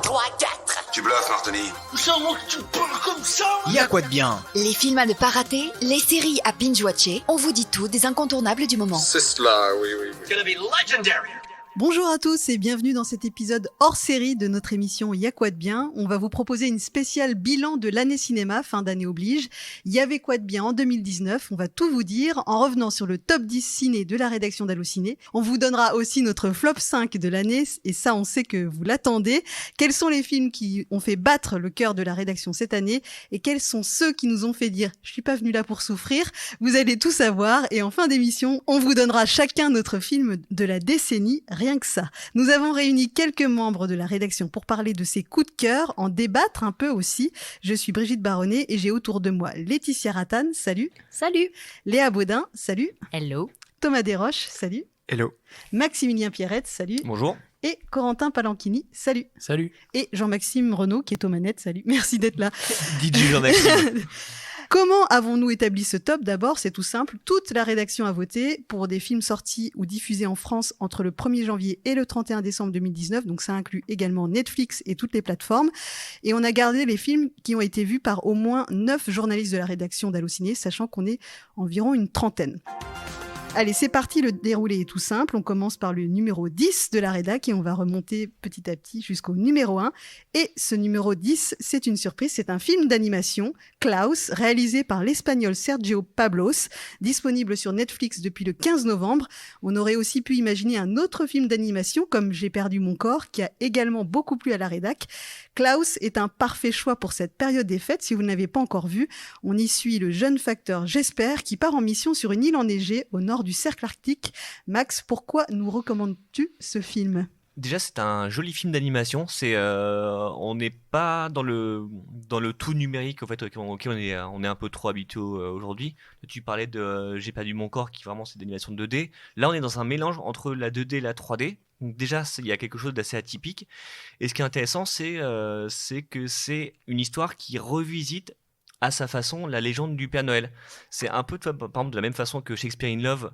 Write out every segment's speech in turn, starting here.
3, 4. Tu bluffes, Martini. Comment tu parles comme ça? Y a quoi de bien? Les films à ne pas rater, les séries à binge-watcher, on vous dit tout des incontournables du moment. C'est cela, oui. It's gonna be legendary. Bonjour à tous et bienvenue dans cet épisode hors série de notre émission Y'a quoi de bien. On va vous proposer une spéciale bilan de l'année cinéma, fin d'année oblige. Y avait quoi de bien en 2019, on va tout vous dire en revenant sur le top 10 ciné de la rédaction d'Allociné. On vous donnera aussi notre flop 5 de l'année et ça on sait que vous l'attendez. Quels sont les films qui ont fait battre le cœur de la rédaction cette année et quels sont ceux qui nous ont fait dire « je suis pas venu là pour souffrir ». Vous allez tout savoir et en fin d'émission, on vous donnera chacun notre film de la décennie. Rien que ça. Nous avons réuni quelques membres de la rédaction pour parler de ces coups de cœur, en débattre un peu aussi. Je suis Brigitte Baronnet et j'ai autour de moi Laetitia Rattan, salut. Salut. Léa Baudin, salut. Hello. Thomas Desroches, salut. Hello. Maximilien Pierrette, salut. Bonjour. Et Corentin Palanchini, salut. Salut. Et Jean-Maxime Renaud qui est aux manettes, salut. Merci d'être là. DJ Jean-Maxime. Comment avons-nous établi ce top? D'abord, c'est tout simple. Toute la rédaction a voté pour des films sortis ou diffusés en France entre le 1er janvier et le 31 décembre 2019. Donc ça inclut également Netflix et toutes les plateformes. Et on a gardé les films qui ont été vus par au moins 9 journalistes de la rédaction d'Allociné, sachant qu'on est environ une trentaine. Allez, c'est parti, le déroulé est tout simple. On commence par le numéro 10 de la rédac et on va remonter petit à petit jusqu'au numéro 1. Et ce numéro 10, c'est une surprise, c'est un film d'animation, Klaus, réalisé par l'espagnol Sergio Pablos, disponible sur Netflix depuis le 15 novembre. On aurait aussi pu imaginer un autre film d'animation comme J'ai perdu mon corps, qui a également beaucoup plu à la rédac. Klaus est un parfait choix pour cette période des fêtes. Si vous ne l'avez pas encore vu, on y suit le jeune facteur Jesper qui part en mission sur une île enneigée au nord du cercle arctique. Max, pourquoi nous recommandes-tu ce film ? Déjà, c'est un joli film d'animation. On n'est pas dans le tout numérique en fait, auquel on est un peu trop habitué aujourd'hui. Tu parlais de J'ai perdu mon corps, qui vraiment c'est d'animation 2D. Là, on est dans un mélange entre la 2D et la 3D. Donc déjà, il y a quelque chose d'assez atypique. Et ce qui est intéressant, c'est que c'est une histoire qui revisite à sa façon la légende du Père Noël. C'est un peu, par exemple, de la même façon que Shakespeare in Love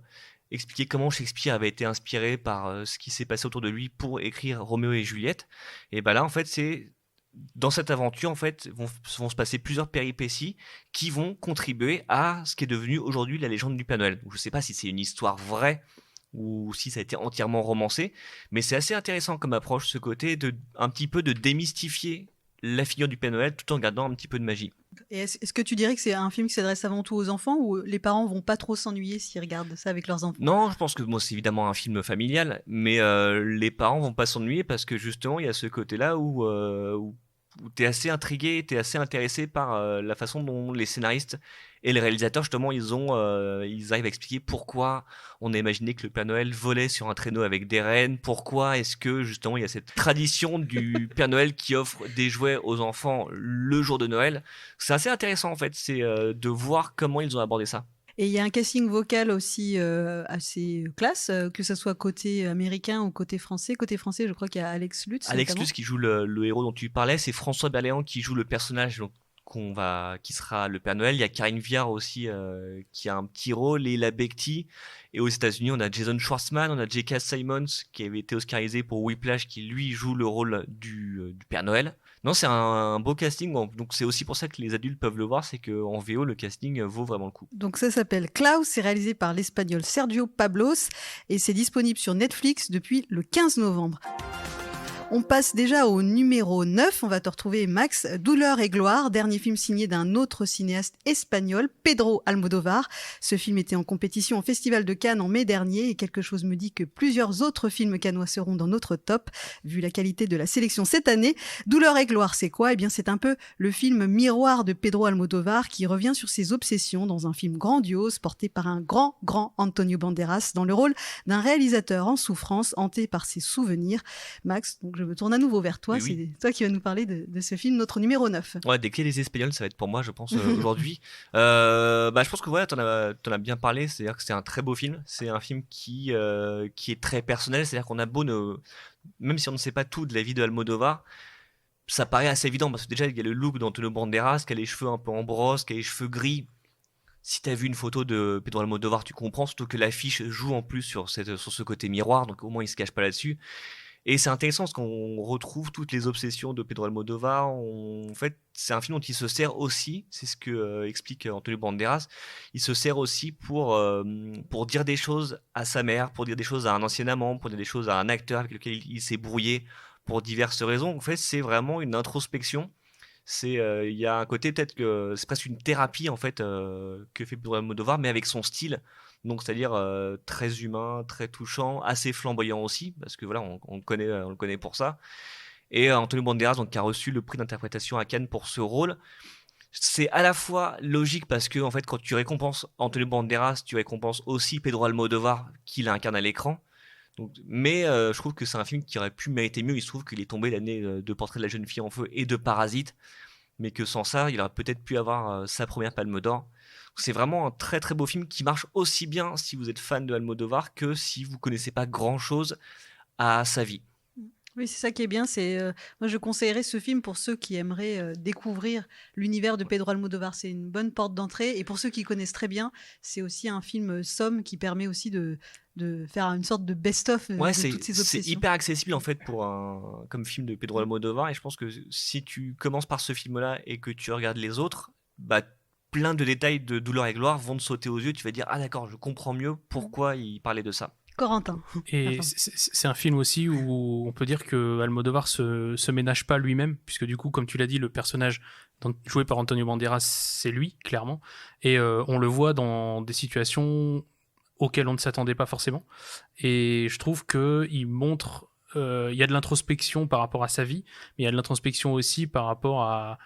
expliquer comment Shakespeare avait été inspiré par ce qui s'est passé autour de lui pour écrire Roméo et Juliette. Et ben là, en fait, c'est dans cette aventure, en fait, vont se passer plusieurs péripéties qui vont contribuer à ce qui est devenu aujourd'hui la légende du Père Noël. Je ne sais pas si c'est une histoire vraie ou si ça a été entièrement romancé, mais c'est assez intéressant comme approche, ce côté un petit peu de démystifier la figure du Père Noël tout en gardant un petit peu de magie. Et est-ce que tu dirais que c'est un film qui s'adresse avant tout aux enfants ou les parents vont pas trop s'ennuyer s'ils regardent ça avec leurs enfants? Non, je pense que c'est évidemment un film familial, mais les parents vont pas s'ennuyer parce que justement il y a ce côté-là où t'es assez intrigué, t'es assez intéressé par la façon dont les scénaristes et les réalisateurs justement ils arrivent à expliquer pourquoi on a imaginé que le Père Noël volait sur un traîneau avec des rennes, pourquoi est-ce que justement il y a cette tradition du Père Noël qui offre des jouets aux enfants le jour de Noël. C'est assez intéressant en fait, c'est de voir comment ils ont abordé ça. Et il y a un casting vocal aussi assez classe, que ce soit côté américain ou côté français. Côté français, je crois qu'il y a Alex Lutz. Alex Lutz qui joue le héros dont tu parlais, c'est François Berléand qui joue le personnage donc, qui sera le Père Noël. Il y a Karine Viard aussi qui a un petit rôle, Leila Bekti. Et aux États-Unis, on a Jason Schwartzman, on a J.K. Simmons qui avait été oscarisé pour Whiplash, qui lui joue le rôle du Père Noël. Non, c'est un beau casting, donc c'est aussi pour ça que les adultes peuvent le voir, c'est qu'en VO, le casting vaut vraiment le coup. Donc ça s'appelle Klaus, c'est réalisé par l'espagnol Sergio Pablos et c'est disponible sur Netflix depuis le 15 novembre. On passe déjà au numéro 9, on va te retrouver Max, Douleur et gloire, dernier film signé d'un autre cinéaste espagnol, Pedro Almodóvar. Ce film était en compétition au Festival de Cannes en mai dernier et quelque chose me dit que plusieurs autres films cannois seront dans notre top, vu la qualité de la sélection cette année. Douleur et gloire, c'est quoi ? Eh bien, c'est un peu le film miroir de Pedro Almodóvar qui revient sur ses obsessions dans un film grandiose porté par un grand Antonio Banderas dans le rôle d'un réalisateur en souffrance hanté par ses souvenirs. Max, donc je me tourne à nouveau vers toi, oui. C'est toi qui vas nous parler de ce film, notre numéro 9. Ouais, dès qu'il y a les Espagnols, ça va être pour moi, je pense, aujourd'hui. Je pense que voilà, t'en as bien parlé, c'est-à-dire que c'est un très beau film, c'est un film qui est très personnel, c'est-à-dire qu'on a même si on ne sait pas tout de la vie de Almodovar, ça paraît assez évident, parce que déjà, il y a le look d'Antonio Banderas, qui a les cheveux un peu en brosse, qui a les cheveux gris. Si t'as vu une photo de Pedro Almodovar, tu comprends, surtout que l'affiche joue en plus sur ce côté miroir, donc au moins il se cache pas là-dessus. Et c'est intéressant parce qu'on retrouve toutes les obsessions de Pedro Almodovar. En fait, c'est un film dont il se sert aussi, c'est ce que explique Antonio Banderas, il se sert aussi pour dire des choses à sa mère, pour dire des choses à un ancien amant, pour dire des choses à un acteur avec lequel il s'est brouillé pour diverses raisons. En fait, c'est vraiment une introspection. Il y a un côté peut-être que c'est presque une thérapie en fait que fait Pedro Almodovar, mais avec son style. Donc, c'est-à-dire très humain, très touchant, assez flamboyant aussi, parce que voilà, on le connaît pour ça. Et Antonio Banderas, donc, qui a reçu le prix d'interprétation à Cannes pour ce rôle. C'est à la fois logique parce que en fait, quand tu récompenses Antonio Banderas, tu récompenses aussi Pedro Almodovar, qui l'incarne à l'écran. Donc, mais je trouve que c'est un film qui aurait pu mériter mieux. Il se trouve qu'il est tombé l'année de Portrait de la jeune fille en feu et de Parasite, mais que sans ça, il aurait peut-être pu avoir sa première Palme d'Or. C'est vraiment un très très beau film qui marche aussi bien si vous êtes fan de Almodovar que si vous connaissez pas grand chose à sa vie. Oui, c'est ça qui est bien. Moi, je conseillerais ce film pour ceux qui aimeraient découvrir l'univers de Pedro Almodovar. C'est une bonne porte d'entrée. Et pour ceux qui connaissent très bien, c'est aussi un film somme qui permet aussi de faire une sorte de best-of de toutes ces obsessions. C'est hyper accessible en fait comme film de Pedro Almodovar. Et je pense que si tu commences par ce film-là et que tu regardes les autres, bah plein de détails de Douleur et Gloire vont te sauter aux yeux. Tu vas dire ah d'accord, je comprends mieux pourquoi il parlait de ça. Corentin. Et c'est un film aussi où on peut dire que Almodovar se ménage pas lui-même, puisque du coup, comme tu l'as dit, le personnage joué par Antonio Banderas, c'est lui, clairement. Et on le voit dans des situations auxquelles on ne s'attendait pas forcément. Et je trouve qu'il montre... Il y a de l'introspection par rapport à sa vie, mais il y a de l'introspection aussi par rapport à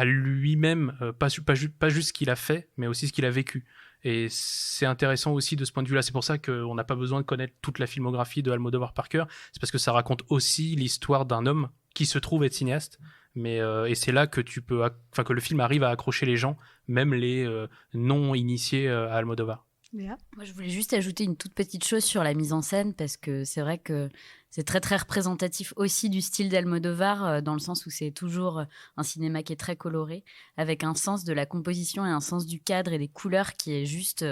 lui-même, pas juste ce qu'il a fait, mais aussi ce qu'il a vécu. Et c'est intéressant aussi de ce point de vue-là. C'est pour ça qu'on n'a pas besoin de connaître toute la filmographie de Almodovar par cœur. C'est parce que ça raconte aussi l'histoire d'un homme qui se trouve être cinéaste. Et c'est là que que le film arrive à accrocher les gens, même les non initiés à Almodovar. Léa ? Moi, je voulais juste ajouter une toute petite chose sur la mise en scène, parce que c'est vrai que c'est très très représentatif aussi du style d'Almodovar, dans le sens où c'est toujours un cinéma qui est très coloré, avec un sens de la composition et un sens du cadre et des couleurs qui est juste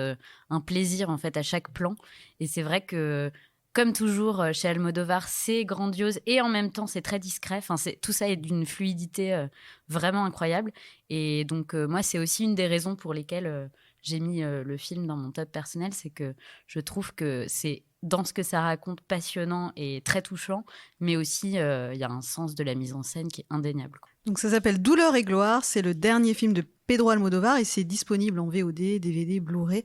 un plaisir en fait à chaque plan. Et c'est vrai que comme toujours chez Almodovar, c'est grandiose et en même temps c'est très discret. Enfin, tout ça est d'une fluidité vraiment incroyable. Et donc moi, c'est aussi une des raisons pour lesquelles j'ai mis le film dans mon top personnel, c'est que je trouve que c'est dans ce que ça raconte passionnant et très touchant, mais aussi il y a un sens de la mise en scène qui est indéniable. Donc ça s'appelle Douleur et Gloire, c'est le dernier film de Pedro Almodovar et c'est disponible en VOD, DVD, Blu-ray.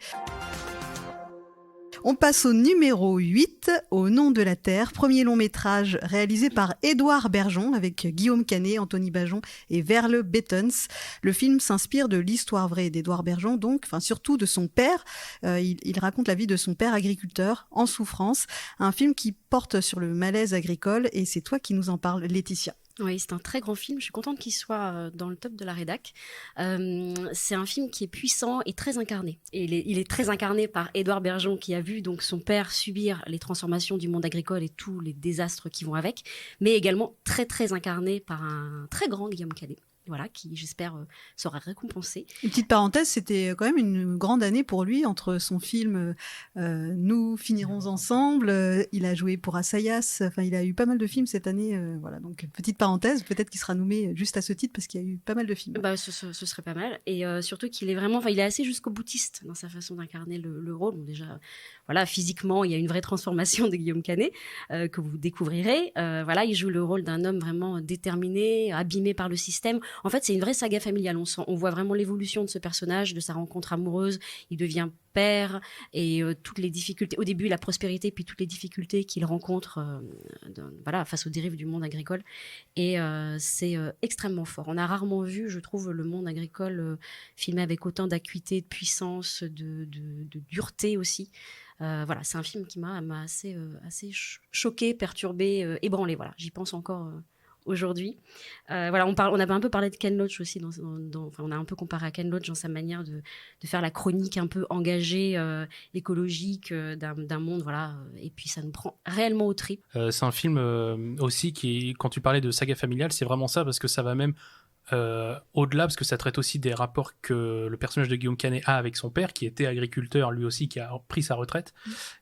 On passe au numéro 8, Au nom de la terre, premier long métrage réalisé par Édouard Bergeon avec Guillaume Canet, Anthony Bajon et Verle Bettens. Le film s'inspire de l'histoire vraie d'Édouard Bergeon, donc, surtout de son père. Il raconte la vie de son père agriculteur en souffrance. Un film qui porte sur le malaise agricole et c'est toi qui nous en parles, Laetitia. Oui, c'est un très grand film. Je suis contente qu'il soit dans le top de la rédac. C'est un film qui est puissant et très incarné. Et il est très incarné par Édouard Bergeon, qui a vu donc son père subir les transformations du monde agricole et tous les désastres qui vont avec, mais également très très incarné par un très grand Guillaume Canet. Voilà, qui j'espère sera récompensé. Une petite parenthèse, c'était quand même une grande année pour lui entre son film Nous finirons ensemble. Il a joué pour Assayas. Enfin, il a eu pas mal de films cette année. Voilà, donc petite parenthèse, peut-être qu'il sera nommé juste à ce titre parce qu'il y a eu pas mal de films. Bah, ce serait pas mal. Et surtout qu'il est vraiment, il est assez jusqu'au boutiste dans sa façon d'incarner le rôle. Bon, déjà, voilà, physiquement, il y a une vraie transformation de Guillaume Canet que vous découvrirez. Voilà, il joue le rôle d'un homme vraiment déterminé, abîmé par le système. En fait, c'est une vraie saga familiale. On voit vraiment l'évolution de ce personnage, de sa rencontre amoureuse. Il devient père et toutes les difficultés. Au début, la prospérité, puis toutes les difficultés qu'il rencontre face aux dérives du monde agricole. Et c'est extrêmement fort. On a rarement vu, je trouve, le monde agricole filmé avec autant d'acuité, de puissance, de dureté aussi. Voilà, c'est un film qui m'a assez choquée, perturbée, ébranlée. Voilà, j'y pense encore aujourd'hui. Voilà, on a un peu parlé de Ken Loach aussi. On a un peu comparé à Ken Loach dans sa manière de faire la chronique un peu engagée, écologique d'un monde. Voilà, et puis ça nous prend réellement aux tripes. C'est un film aussi qui, quand tu parlais de saga familiale, c'est vraiment ça parce que ça va même au-delà, parce que ça traite aussi des rapports que le personnage de Guillaume Canet a avec son père, qui était agriculteur lui aussi, qui a pris sa retraite.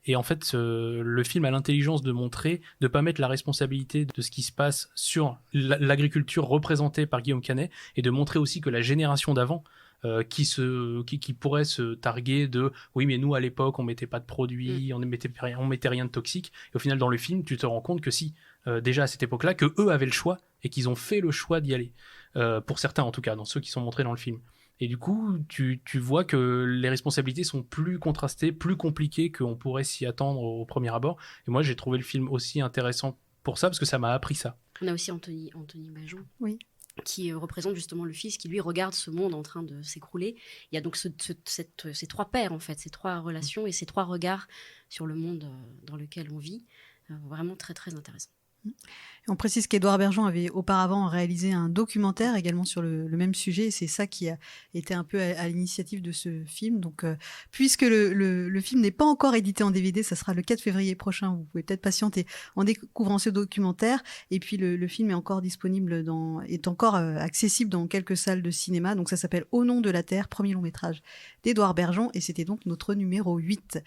Et en fait, le film a l'intelligence de montrer, de pas mettre la responsabilité de ce qui se passe sur l'agriculture représentée par Guillaume Canet, et de montrer aussi que la génération d'avant, qui pourrait se targuer de oui, mais nous à l'époque on mettait pas de produits, on mettait rien de toxique, et au final dans le film tu te rends compte que si, déjà à cette époque-là, que eux avaient le choix et qu'ils ont fait le choix d'y aller, pour certains en tout cas, dans ceux qui sont montrés dans le film. Et du coup tu vois que les responsabilités sont plus contrastées, plus compliquées qu'on pourrait s'y attendre au premier abord, et moi j'ai trouvé le film aussi intéressant pour ça, parce que ça m'a appris ça. On a aussi Anthony Bajon. Oui. Qui représente justement le fils qui lui regarde ce monde en train de s'écrouler. Il y a donc ces trois pères en fait, ces trois relations et ces trois regards sur le monde dans lequel on vit, vraiment très très intéressant. On précise qu'Édouard Bergeon avait auparavant réalisé un documentaire également sur le même sujet, et c'est ça qui a été un peu à l'initiative de ce film. Donc, puisque le film n'est pas encore édité en DVD, ça sera le 4 février prochain, vous pouvez peut-être patienter en découvrant ce documentaire. Et puis le film est encore disponible est encore accessible dans quelques salles de cinéma. Donc ça s'appelle Au nom de la terre, premier long métrage d'Édouard Bergeon, et c'était donc notre numéro 8.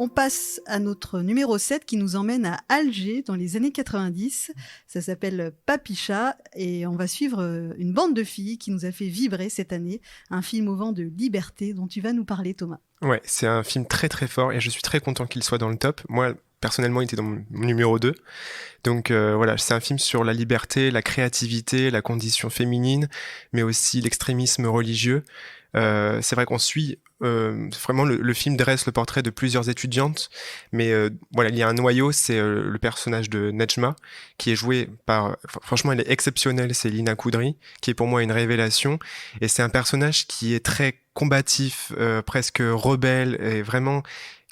On passe à notre numéro 7 qui nous emmène à Alger dans les années 90. Ça s'appelle Papicha et on va suivre une bande de filles qui nous a fait vibrer cette année. Un film au vent de liberté dont tu vas nous parler, Thomas. Ouais, c'est un film très très fort et je suis très content qu'il soit dans le top. Moi, personnellement, il était dans mon numéro 2. Donc voilà, c'est un film sur la liberté, la créativité, la condition féminine, mais aussi l'extrémisme religieux. C'est vrai qu'on suit vraiment le film dresse le portrait de plusieurs étudiantes, mais voilà, il y a un noyau, c'est le personnage de Nejma qui est joué par, franchement elle est exceptionnelle, c'est Lina Koudry qui est pour moi une révélation, et c'est un personnage qui est très combatif, presque rebelle, et vraiment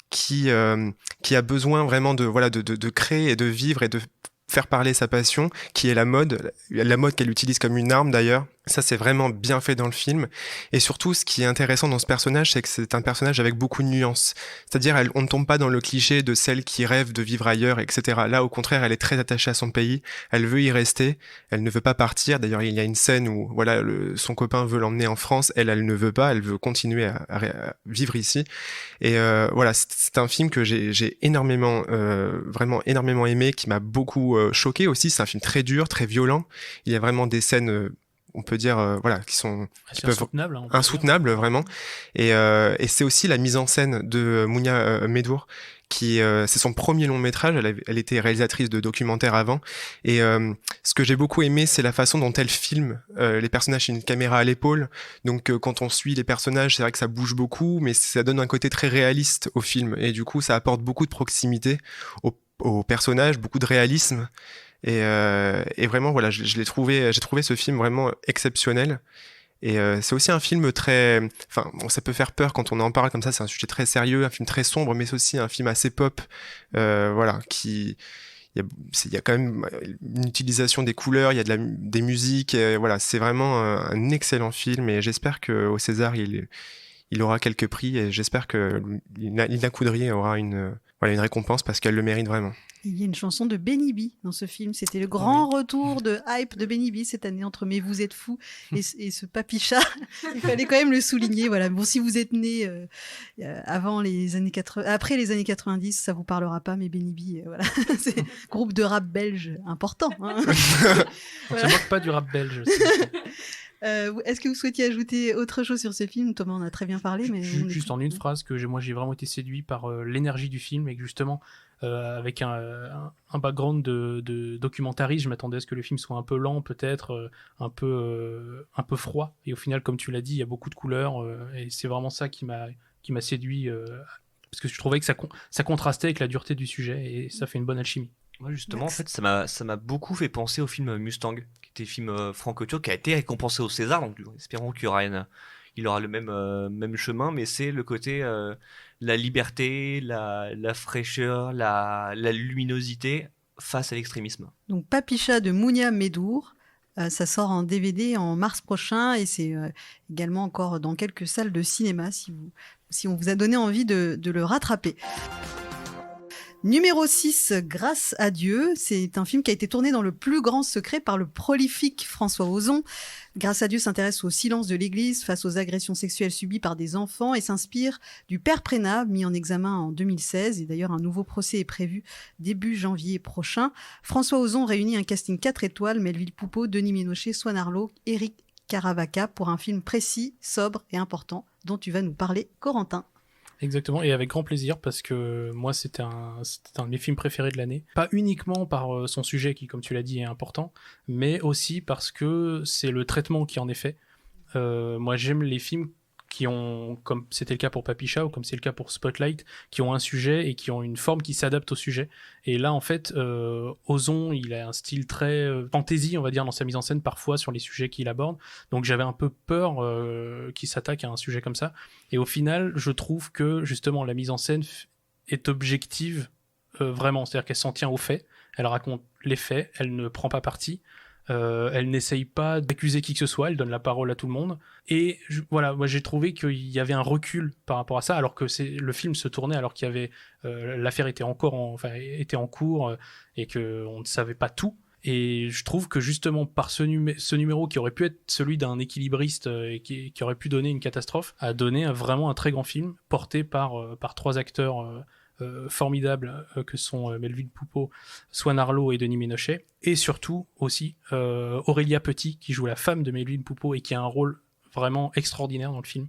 qui a besoin vraiment de créer et de vivre et de faire parler sa passion, qui est la mode qu'elle utilise comme une arme d'ailleurs. Ça, c'est vraiment bien fait dans le film. Et surtout, ce qui est intéressant dans ce personnage, c'est que c'est un personnage avec beaucoup de nuances. C'est-à-dire, on ne tombe pas dans le cliché de celle qui rêve de vivre ailleurs, etc. Là, au contraire, elle est très attachée à son pays. Elle veut y rester. Elle ne veut pas partir. D'ailleurs, il y a une scène où, voilà, son copain veut l'emmener en France. Elle ne veut pas. Elle veut continuer à vivre ici. Et voilà, c'est un film que j'ai énormément, vraiment énormément aimé, qui m'a beaucoup choqué aussi. C'est un film très dur, très violent. Il y a vraiment des scènes on peut dire voilà, qui peuvent insoutenables, hein, insoutenables vraiment, et c'est aussi la mise en scène de Mounia Medour, qui c'est son premier long métrage. Elle était réalisatrice de documentaires avant, et ce que j'ai beaucoup aimé, c'est la façon dont elle filme les personnages. C'est une caméra à l'épaule, donc quand on suit les personnages, c'est vrai que ça bouge beaucoup, mais ça donne un côté très réaliste au film, et du coup ça apporte beaucoup de proximité aux personnages, beaucoup de réalisme. Et vraiment, voilà, j'ai trouvé ce film vraiment exceptionnel. Et c'est aussi un film très, enfin, bon, ça peut faire peur quand on en parle comme ça. C'est un sujet très sérieux, un film très sombre, mais c'est aussi un film assez pop, voilà, il y a quand même une utilisation des couleurs, il y a des musiques, et voilà, c'est vraiment un excellent film. Et j'espère que au César, il aura quelques prix, et j'espère que Lina Koudry aura une récompense, parce qu'elle le mérite vraiment. Il y a une chanson de Benny B dans ce film. C'était le grand retour de hype de Benny B cette année entre Mais vous êtes fous et ce Papicha. Il fallait quand même le souligner. Voilà. Bon, si vous êtes né avant les années 80, après les années 90, ça vous parlera pas. Mais Benny B, voilà, c'est un groupe de rap belge important. Hein. On se moque pas du rap belge. Est-ce que vous souhaitiez ajouter autre chose sur ce film? Thomas en a très bien parlé, mais juste en une phrase, que moi j'ai vraiment été séduit par l'énergie du film, et que justement avec un background de documentariste, je m'attendais à ce que le film soit un peu lent, peut-être un peu froid, et au final, comme tu l'as dit, il y a beaucoup de couleurs, et c'est vraiment ça qui m'a séduit, parce que je trouvais que ça contrastait avec la dureté du sujet, et ça fait une bonne alchimie. Moi justement, en fait, ça m'a beaucoup fait penser au film Mustang, qui était film franco-turc, qui a été récompensé au César, donc espérons qu'il aura le même chemin, mais c'est le côté la liberté, la fraîcheur, la luminosité face à l'extrémisme. Donc Papicha de Mounia Medour, ça sort en DVD en mars prochain, et c'est également encore dans quelques salles de cinéma si on vous a donné envie de le rattraper. Numéro 6, Grâce à Dieu. C'est un film qui a été tourné dans le plus grand secret par le prolifique François Ozon. Grâce à Dieu s'intéresse au silence de l'Église face aux agressions sexuelles subies par des enfants et s'inspire du père Prénat, mis en examen en 2016. Et d'ailleurs, un nouveau procès est prévu début janvier prochain. François Ozon réunit un casting 4 étoiles, Melville Poupeau, Denis Ménochet, Swan Arlo, Éric Caravaca, pour un film précis, sobre et important dont tu vas nous parler, Corentin. Exactement, et avec grand plaisir, parce que moi, c'était un de mes films préférés de l'année. Pas uniquement par son sujet, qui, comme tu l'as dit, est important, mais aussi parce que c'est le traitement qui en est fait. Moi, j'aime les films qui ont, comme c'était le cas pour Papicha, ou comme c'est le cas pour Spotlight, qui ont un sujet et qui ont une forme qui s'adapte au sujet. Et là, en fait, Ozon, il a un style très fantasy, on va dire, dans sa mise en scène, parfois, sur les sujets qu'il aborde. Donc j'avais un peu peur qu'il s'attaque à un sujet comme ça. Et au final, je trouve que, justement, la mise en scène est objective, vraiment. C'est-à-dire qu'elle s'en tient aux faits, elle raconte les faits, elle ne prend pas parti. Elle n'essaye pas d'accuser qui que ce soit, elle donne la parole à tout le monde. Et voilà, moi j'ai trouvé qu'il y avait un recul par rapport à ça, alors que le film se tournait alors qu'il y avait l'affaire était en cours et qu'on ne savait pas tout. Et je trouve que justement par ce numéro qui aurait pu être celui d'un équilibriste et qui aurait pu donner une catastrophe, a donné vraiment un très grand film porté par 3 acteurs formidables que sont Melville Poupeau, Swan Arlo et Denis Ménochet, et surtout aussi Aurélia Petit qui joue la femme de Melville Poupeau et qui a un rôle vraiment extraordinaire dans le film,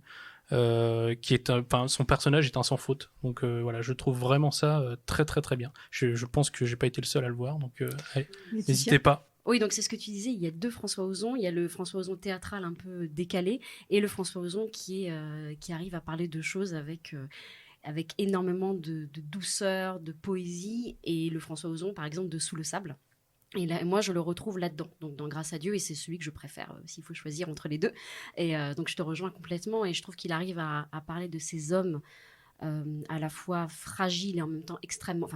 son personnage est un sans faute, donc voilà, je trouve vraiment ça très très très bien. Je pense que j'ai pas été le seul à le voir, donc allez, n'hésitez pas. Oui, donc c'est ce que tu disais, il y a 2 François Ozon, il y a le François Ozon théâtral un peu décalé, et le François Ozon qui arrive à parler de choses avec énormément de douceur, de poésie, et le François Ozon, par exemple, de Sous le sable. Et là, moi, je le retrouve là-dedans, donc dans Grâce à Dieu, et c'est celui que je préfère, s'il faut choisir entre les deux. Et donc, je te rejoins complètement, et je trouve qu'il arrive à parler de ces hommes à la fois fragiles et en même temps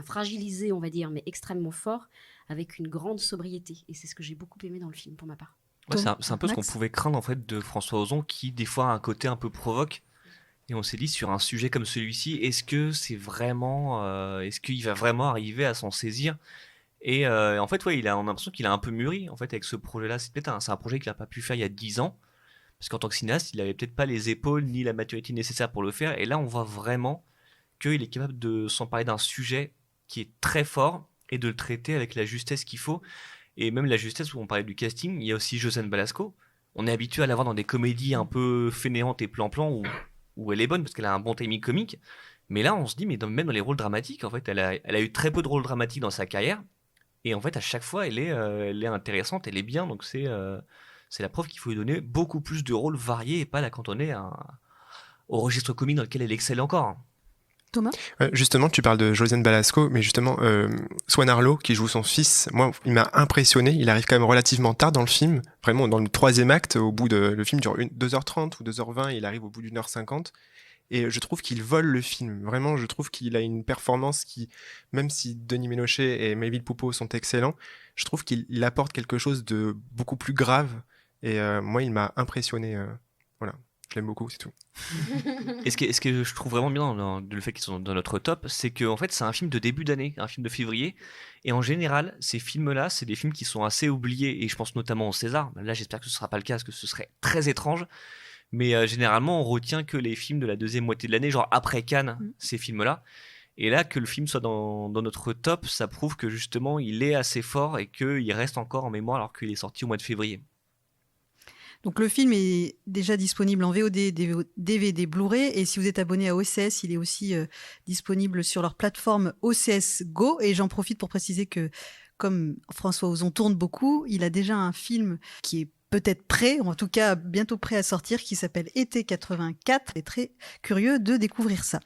fragilisés, on va dire, mais extrêmement forts, avec une grande sobriété. Et c'est ce que j'ai beaucoup aimé dans le film, pour ma part. Ouais, c'est un peu ce qu'on pouvait craindre, en fait, de François Ozon, qui, des fois, a un côté un peu provoque. Et on s'est dit, sur un sujet comme celui-ci, est-ce qu'il va vraiment arriver à s'en saisir ? Et en fait, ouais, on a l'impression qu'il a un peu mûri en fait, avec ce projet-là. C'est un projet qu'il n'a pas pu faire il y a 10 ans. Parce qu'en tant que cinéaste, il n'avait peut-être pas les épaules ni la maturité nécessaire pour le faire. Et là, on voit vraiment qu'il est capable de s'emparer d'un sujet qui est très fort et de le traiter avec la justesse qu'il faut. Et même la justesse, où on parlait du casting, il y a aussi Josiane Balasco. On est habitué à la voir dans des comédies un peu fainéantes et plan-plan où elle est bonne parce qu'elle a un bon timing comique. Mais là, on se dit, mais même dans les rôles dramatiques, en fait, elle a eu très peu de rôles dramatiques dans sa carrière. Et en fait, à chaque fois, elle est intéressante, elle est bien. Donc c'est la preuve qu'il faut lui donner beaucoup plus de rôles variés et pas la cantonner au registre comique dans lequel elle excelle encore. Thomas ? Justement, tu parles de Josiane Balasco, mais justement, Swan Arlo, qui joue son fils, moi, il m'a impressionné. Il arrive quand même relativement tard dans le film, vraiment dans le 3e acte, au bout le film dure 2h30 ou 2h20, il arrive au bout d'1h50. Et je trouve qu'il vole le film. Vraiment, je trouve qu'il a une performance qui, même si Denis Ménochet et Melville Poupeau sont excellents, je trouve qu'il apporte quelque chose de beaucoup plus grave. Et moi, il m'a impressionné. Voilà. Je l'aime beaucoup, c'est tout. Et ce que je trouve vraiment bien dans le fait qu'ils sont dans notre top, c'est qu'en fait, c'est un film de début d'année, un film de février. Et en général, ces films-là, c'est des films qui sont assez oubliés. Et je pense notamment au César. Là, j'espère que ce ne sera pas le cas, parce que ce serait très étrange. Mais généralement, on retient que les films de la deuxième moitié de l'année, genre après Cannes, ces films-là. Et là, que le film soit dans notre top, ça prouve que justement, il est assez fort et qu'il reste encore en mémoire alors qu'il est sorti au mois de février. Donc le film est déjà disponible en VOD, DVD, Blu-ray, et si vous êtes abonné à OCS, il est aussi disponible sur leur plateforme OCS Go. Et j'en profite pour préciser que, comme François Ozon tourne beaucoup, il a déjà un film qui est peut-être prêt, ou en tout cas bientôt prêt à sortir, qui s'appelle Été 84. Et très curieux de découvrir ça.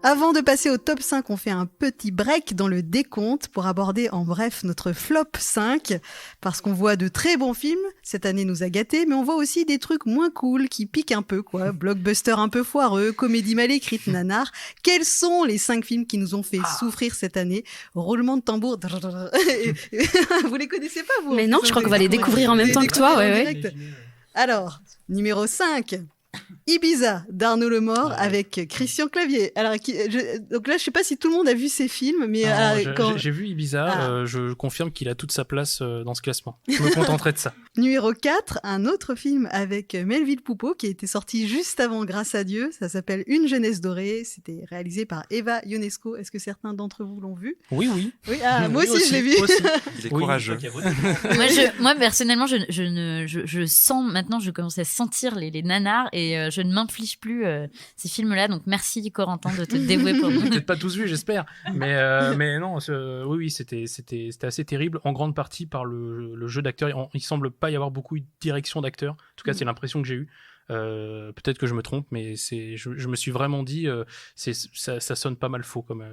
Avant de passer au top 5, on fait un petit break dans le décompte pour aborder en bref notre flop 5, parce qu'on voit de très bons films, cette année nous a gâtés, mais on voit aussi des trucs moins cool qui piquent un peu, quoi. Blockbuster un peu foireux, comédie mal écrite, nanar. Quels sont les 5 films qui nous ont fait souffrir cette année ? Roulement de tambour. Vous les connaissez pas, vous ? Mais non, je crois qu'on va les découvrir en même temps que toi. Ouais. Alors, numéro 5. Ibiza d'Arnaud Lemort Ouais. avec Christian Clavier. Alors, donc là, je sais pas si tout le monde a vu ces films, mais J'ai vu Ibiza, Ah. je confirme qu'il a toute sa place dans ce classement. Je me contenterai de ça. Numéro 4, un autre film avec Melville Poupeau qui a été sorti juste avant Grâce à Dieu. Ça s'appelle Une jeunesse dorée. C'était réalisé par Eva Ionesco. Est-ce que certains d'entre vous l'ont vu? Oui. Oui, moi Oui, aussi, je l'ai vu. aussi. Il est Oui, courageux. je crois qu'il y a beaucoup. Moi, personnellement, je sens maintenant, je commence à sentir les nanars et je ne m'inflige plus ces films-là. Donc merci Corentin de te dévouer pour nous. Peut-être pas tous vus, j'espère. Mais non, oui, c'était assez terrible, en grande partie par le jeu d'acteurs. Il semble pas y avoir beaucoup de direction d'acteurs. En tout cas, c'est l'impression que j'ai eue. Peut-être que je me trompe, mais je me suis vraiment dit, ça sonne pas mal faux comme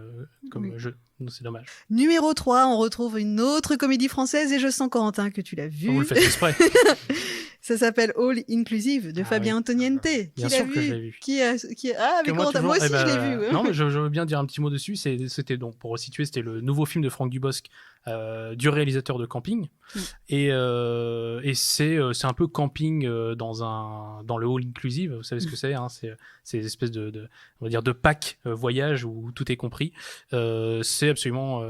Oui. jeu. Donc, c'est dommage. Numéro 3, on retrouve une autre comédie française et je sens, Corentin, que tu l'as vu. Vous le faites exprès. Ça s'appelle All Inclusive de Ah Fabien oui. Antoniente. Bien Qui l'a sûr que je vu l'ai vu. Ah, mais Que Corentin, toujours, moi aussi, eh ben, je l'ai vu. ouais. Non, mais je veux bien dire un petit mot dessus. C'était donc, pour resituer, c'était le nouveau film de Franck Dubosc, du réalisateur de Camping. Et c'est un peu camping dans le hall inclusive. Vous savez ce que c'est, hein, c'est des espèces on va dire de pack voyage où tout est compris. C'est absolument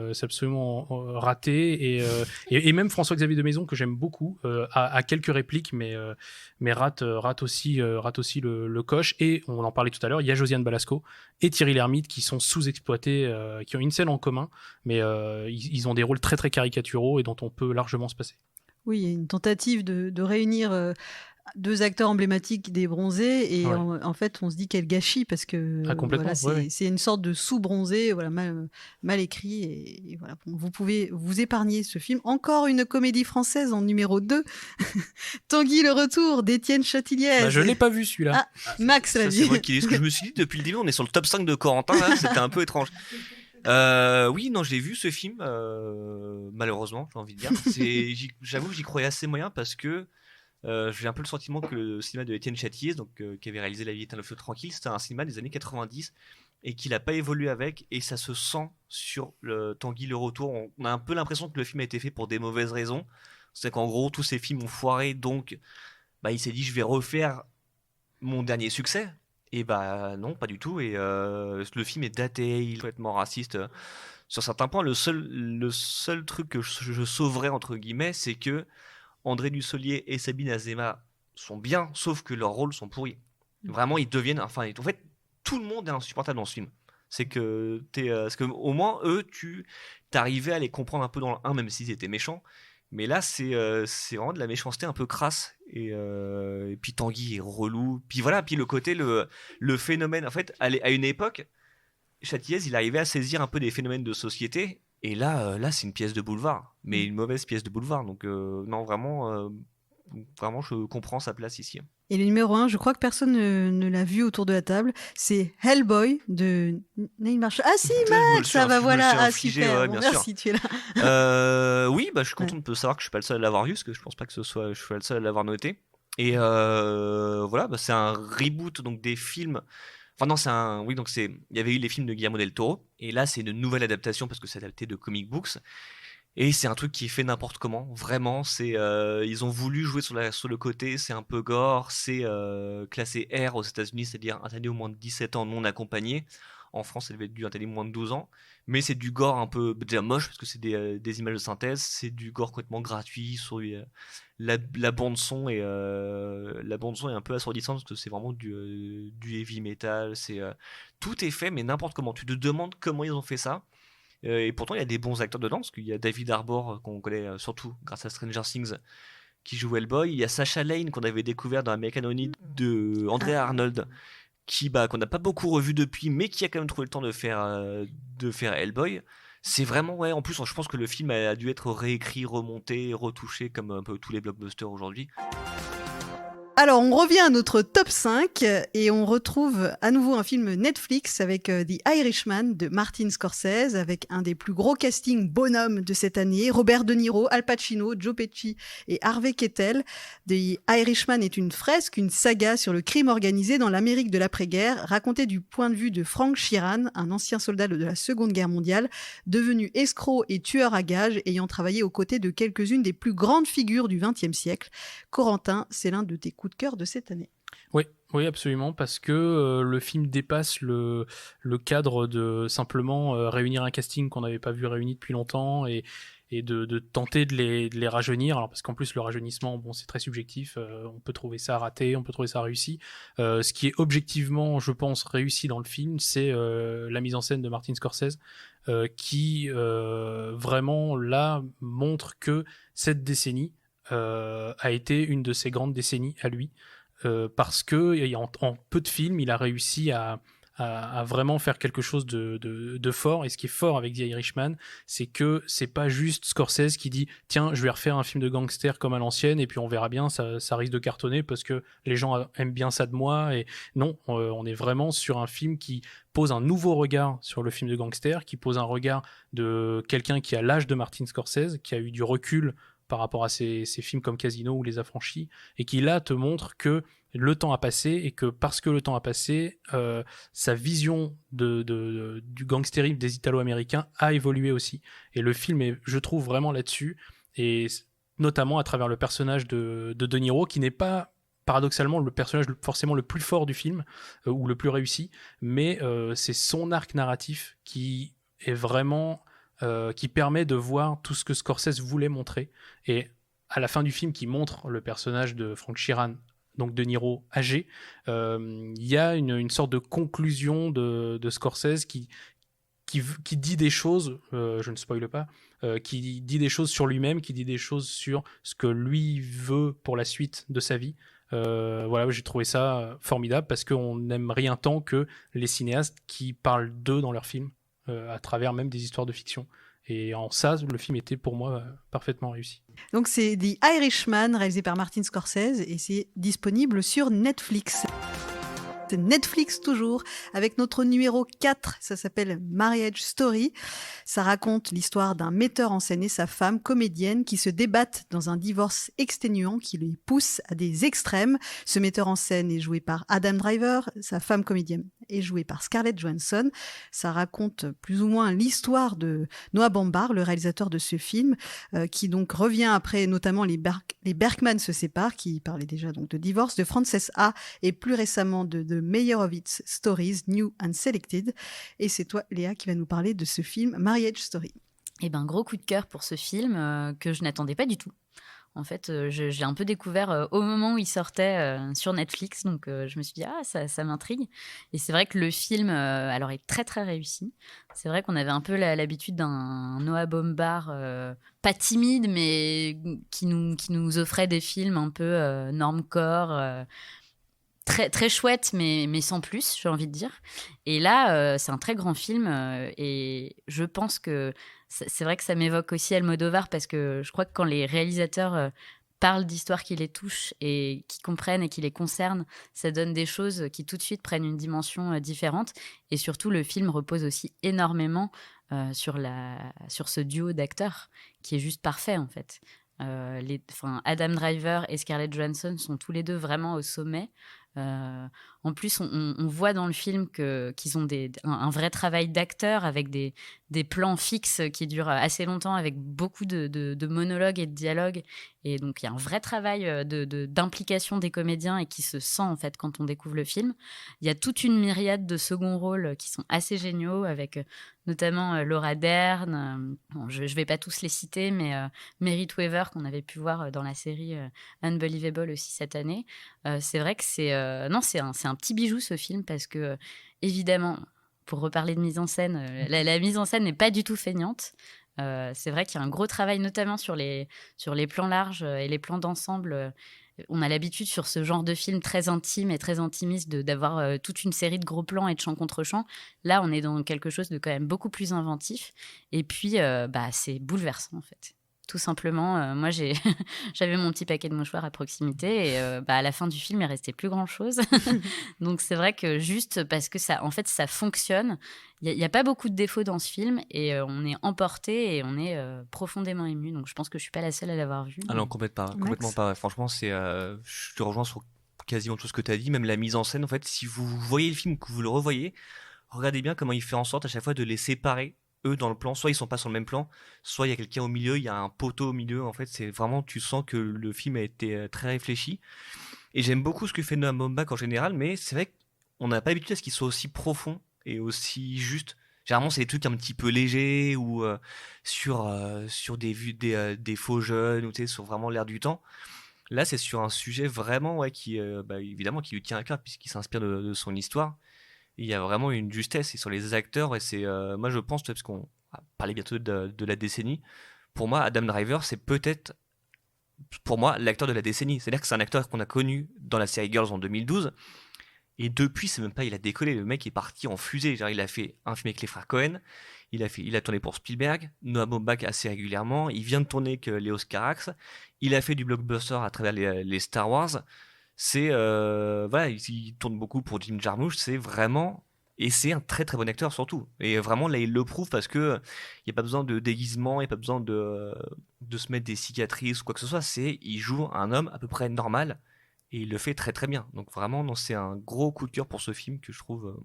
raté et même François-Xavier de Maison, que j'aime beaucoup, a quelques répliques, mais rate aussi le coche. Et on en parlait tout à l'heure, il y a Josiane Balasco et Thierry Lhermitte qui sont sous-exploités, qui ont une scène en commun, mais ils ont des rôles très très caricaturaux et dont on peut largement se passer. Oui, il y a une tentative de réunir deux acteurs emblématiques des bronzés et Ouais. en fait on se dit quel gâchis parce que Ah, complètement, voilà, ouais. c'est une sorte de sous-bronzé, voilà, mal écrit et voilà, bon, vous pouvez vous épargner ce film. Encore une comédie française en numéro 2, Tanguy le retour d'Étienne Châtilliez. Bah, je l'ai pas vu celui-là. Max l'a Ça, vu. c'est moi qui dis ce que je me suis dit depuis le début. On est sur le top 5 de Corentin, là. C'était un peu étrange. Oui, non, j'ai vu ce film, malheureusement, j'ai envie de dire. J'avoue que j'y croyais assez moyen parce que j'ai un peu le sentiment que le cinéma de Étienne Châtilliez, qui avait réalisé La vie est un flot tranquille, c'était un cinéma des années 90 et qu'il n'a pas évolué avec, et ça se sent sur le Tanguy le retour. On a un peu l'impression que le film a été fait pour des mauvaises raisons. C'est qu'en gros, tous ces films ont foiré, donc il s'est dit je vais refaire mon dernier succès. Et non, pas du tout. Et le film est daté, il est complètement raciste sur certains points. Le seul truc que je sauverais, entre guillemets, c'est que André Dussolier et Sabine Azéma sont bien, sauf que leurs rôles sont pourris. Vraiment, ils deviennent. En fait, tout le monde est insupportable dans ce film. C'est que parce que au moins eux, t'arrivais à les comprendre un peu dans le 1, même s'ils étaient méchants. Mais là, c'est vraiment de la méchanceté un peu crasse. Et puis Tanguy est relou. Puis voilà, puis le côté, le phénomène. En fait, à une époque, Châtilliez, il arrivait à saisir un peu des phénomènes de société. Et là, c'est une pièce de boulevard. Mais une mauvaise pièce de boulevard. Donc, non, vraiment, je comprends sa place ici. Et le numéro 1, je crois que personne ne l'a vu autour de la table, c'est Hellboy de Neil Marshall. Ah si, Max, ça va, voilà. Ah super, ouais, bon, bien merci, tu es là. Oui, je suis content de savoir que je suis pas le seul à l'avoir vu, parce que je pense pas que je sois le seul à l'avoir noté. Et voilà, c'est un reboot donc des films. Enfin non, il y avait eu les films de Guillermo del Toro, et là c'est une nouvelle adaptation parce que c'est adapté de comic books. Et c'est un truc qui est fait n'importe comment, vraiment. Ils ont voulu jouer sur le côté, c'est un peu gore, c'est classé R aux États-Unis, c'est-à-dire interdit au moins de 17 ans non accompagné. En France, ça devait être interdit moins de 12 ans. Mais c'est du gore un peu déjà moche parce que c'est des images de synthèse, c'est du gore complètement gratuit. Sur la bande son est un peu assourdissante parce que c'est vraiment du heavy metal. Tout est fait, mais n'importe comment. Tu te demandes comment ils ont fait ça. Et pourtant, il y a des bons acteurs dedans, parce qu'il y a David Harbour, qu'on connaît surtout grâce à Stranger Things, qui joue Hellboy. Il y a Sacha Lane, qu'on avait découvert dans American Honey de Andrea Arnold, qu'on n'a pas beaucoup revu depuis, mais qui a quand même trouvé le temps de faire Hellboy. C'est vraiment, ouais, en plus, je pense que le film a dû être réécrit, remonté, retouché, comme un peu tous les blockbusters aujourd'hui. Alors, on revient à notre top 5 et on retrouve à nouveau un film Netflix avec The Irishman de Martin Scorsese, avec un des plus gros castings bonhommes de cette année, Robert De Niro, Al Pacino, Joe Pesci et Harvey Keitel. The Irishman est une fresque, une saga sur le crime organisé dans l'Amérique de l'après-guerre, racontée du point de vue de Frank Sheeran, un ancien soldat de la Seconde Guerre mondiale, devenu escroc et tueur à gages, ayant travaillé aux côtés de quelques-unes des plus grandes figures du XXe siècle. Corentin, c'est l'un de tes coups de cœur de cette année. Oui, Oui, absolument, parce que le film dépasse le cadre de simplement réunir un casting qu'on n'avait pas vu réuni depuis longtemps et de tenter de les rajeunir. Alors, parce qu'en plus, le rajeunissement, bon, c'est très subjectif. On peut trouver ça raté, on peut trouver ça réussi. Ce qui est objectivement, je pense, réussi dans le film, c'est la mise en scène de Martin Scorsese, qui vraiment, là, montre que cette décennie a été une de ses grandes décennies à lui. Parce que en peu de films, il a réussi à vraiment faire quelque chose de fort. Et ce qui est fort avec The Irishman, c'est que c'est pas juste Scorsese qui dit tiens, je vais refaire un film de gangster comme à l'ancienne et puis on verra bien, ça risque de cartonner parce que les gens aiment bien ça de moi. Et non, on est vraiment sur un film qui pose un nouveau regard sur le film de gangster, qui pose un regard de quelqu'un qui a l'âge de Martin Scorsese, qui a eu du recul par rapport à ces films comme Casino ou Les Affranchis, et qui là te montre que le temps a passé et que parce que le temps a passé, sa vision du gangstérisme des Italo-Américains a évolué aussi. Et le film est, je trouve, vraiment là-dessus, et notamment à travers le personnage de De Niro, qui n'est pas paradoxalement le personnage forcément le plus fort du film, ou le plus réussi, mais c'est son arc narratif qui est vraiment... qui permet de voir tout ce que Scorsese voulait montrer. Et à la fin du film, qui montre le personnage de Frank Sheeran, donc De Niro âgé, il y a une sorte de conclusion de Scorsese qui dit des choses, je ne spoile pas, qui dit des choses sur lui-même, qui dit des choses sur ce que lui veut pour la suite de sa vie. Voilà, j'ai trouvé ça formidable parce qu'on n'aime rien tant que les cinéastes qui parlent d'eux dans leurs films, à travers même des histoires de fiction. Et en ça, le film était pour moi parfaitement réussi. Donc c'est The Irishman, réalisé par Martin Scorsese, et c'est disponible sur Netflix. C'est Netflix toujours, avec notre numéro 4, ça s'appelle Marriage Story. Ça raconte l'histoire d'un metteur en scène et sa femme, comédienne, qui se débattent dans un divorce exténuant qui les pousse à des extrêmes. Ce metteur en scène est joué par Adam Driver, sa femme comédienne est jouée par Scarlett Johansson. Ça raconte plus ou moins l'histoire de Noah Baumbach, le réalisateur de ce film, qui donc revient après notamment les Bergman se séparent, qui parlait déjà donc de divorce, de Frances Ha et plus récemment de Meyerowitz Stories, New and Selected. Et c'est toi, Léa, qui va nous parler de ce film Marriage Story. Eh ben, gros coup de cœur pour ce film que je n'attendais pas du tout. En fait, je l'ai un peu découvert au moment où il sortait sur Netflix, donc je me suis dit ça m'intrigue. Et c'est vrai que le film, alors est très très réussi. C'est vrai qu'on avait un peu l'habitude d'un Noah Baumbach pas timide, mais qui nous offrait des films un peu normcore. Très, très chouette, mais sans plus, j'ai envie de dire. Et là, c'est un très grand film. Et je pense que c'est vrai que ça m'évoque aussi Almodovar, parce que je crois que quand les réalisateurs parlent d'histoires qui les touchent et qui comprennent et qui les concernent, ça donne des choses qui tout de suite prennent une dimension différente. Et surtout, le film repose aussi énormément sur ce duo d'acteurs qui est juste parfait, en fait. Adam Driver et Scarlett Johansson sont tous les deux vraiment au sommet. En plus, on voit dans le film qu'ils ont un vrai travail d'acteur avec des plans fixes qui durent assez longtemps, avec beaucoup de monologues et de dialogues. Et donc, il y a un vrai travail d'implication des comédiens et qui se sent en fait quand on découvre le film. Il y a toute une myriade de second rôles qui sont assez géniaux, avec notamment Laura Dern. Je ne vais pas tous les citer, mais Merritt Wever, qu'on avait pu voir dans la série Unbelievable aussi cette année. C'est vrai que c'est un petit bijou, ce film, parce que évidemment, pour reparler de mise en scène, la mise en scène n'est pas du tout feignante. C'est vrai qu'il y a un gros travail, notamment sur les plans larges et les plans d'ensemble. On a l'habitude sur ce genre de film très intime et très intimiste d'avoir toute une série de gros plans et de champ contre champ. Là, on est dans quelque chose de quand même beaucoup plus inventif. Et puis, c'est bouleversant, en fait. Tout simplement, moi, j'avais mon petit paquet de mouchoirs à proximité et à la fin du film, il restait plus grand-chose. Donc, c'est vrai que juste parce que ça fonctionne, il n'y a pas beaucoup de défauts dans ce film et on est emporté et on est profondément ému. Donc, je pense que je ne suis pas la seule à l'avoir vu. Ah non, complètement pas. Franchement, je te rejoins sur quasiment tout ce que tu as dit, même la mise en scène. En fait, si vous voyez le film ou que vous le revoyez, regardez bien comment il fait en sorte à chaque fois de les séparer. Eux dans le plan, soit ils sont pas sur le même plan, soit il y a quelqu'un au milieu, il y a un poteau au milieu. En fait, c'est vraiment, tu sens que le film a été très réfléchi. Et j'aime beaucoup ce que fait Noah Baumbach en général, mais c'est vrai qu'on n'a pas l'habitude à ce qu'il soit aussi profond et aussi juste. Généralement, c'est des trucs un petit peu légers ou sur des faux jeunes ou sur vraiment l'air du temps. Là, c'est sur un sujet vraiment qui, évidemment, qui lui tient à cœur puisqu'il s'inspire de son histoire. Et il y a vraiment une justesse et sur les acteurs. Et c'est, moi, je pense, parce qu'on va parler bientôt de la décennie, pour moi, Adam Driver, c'est peut-être, pour moi, l'acteur de la décennie. C'est-à-dire que c'est un acteur qu'on a connu dans la série Girls en 2012. Et depuis, c'est même pas, il a décollé. Le mec est parti en fusée. Genre, il a fait un film avec les frères Cohen. Il a tourné pour Spielberg. Noah Baumbach assez régulièrement. Il vient de tourner avec Léos Carax. Il a fait du blockbuster à travers les Star Wars. C'est il tourne beaucoup pour Jim Jarmusch. C'est vraiment, et c'est un très très bon acteur surtout. Et vraiment là, il le prouve parce que il y a pas besoin de déguisement, il y a pas besoin de se mettre des cicatrices ou quoi que ce soit. Il joue un homme à peu près normal. Et il le fait très très bien. Donc vraiment, non, c'est un gros coup de cœur pour ce film que je trouve,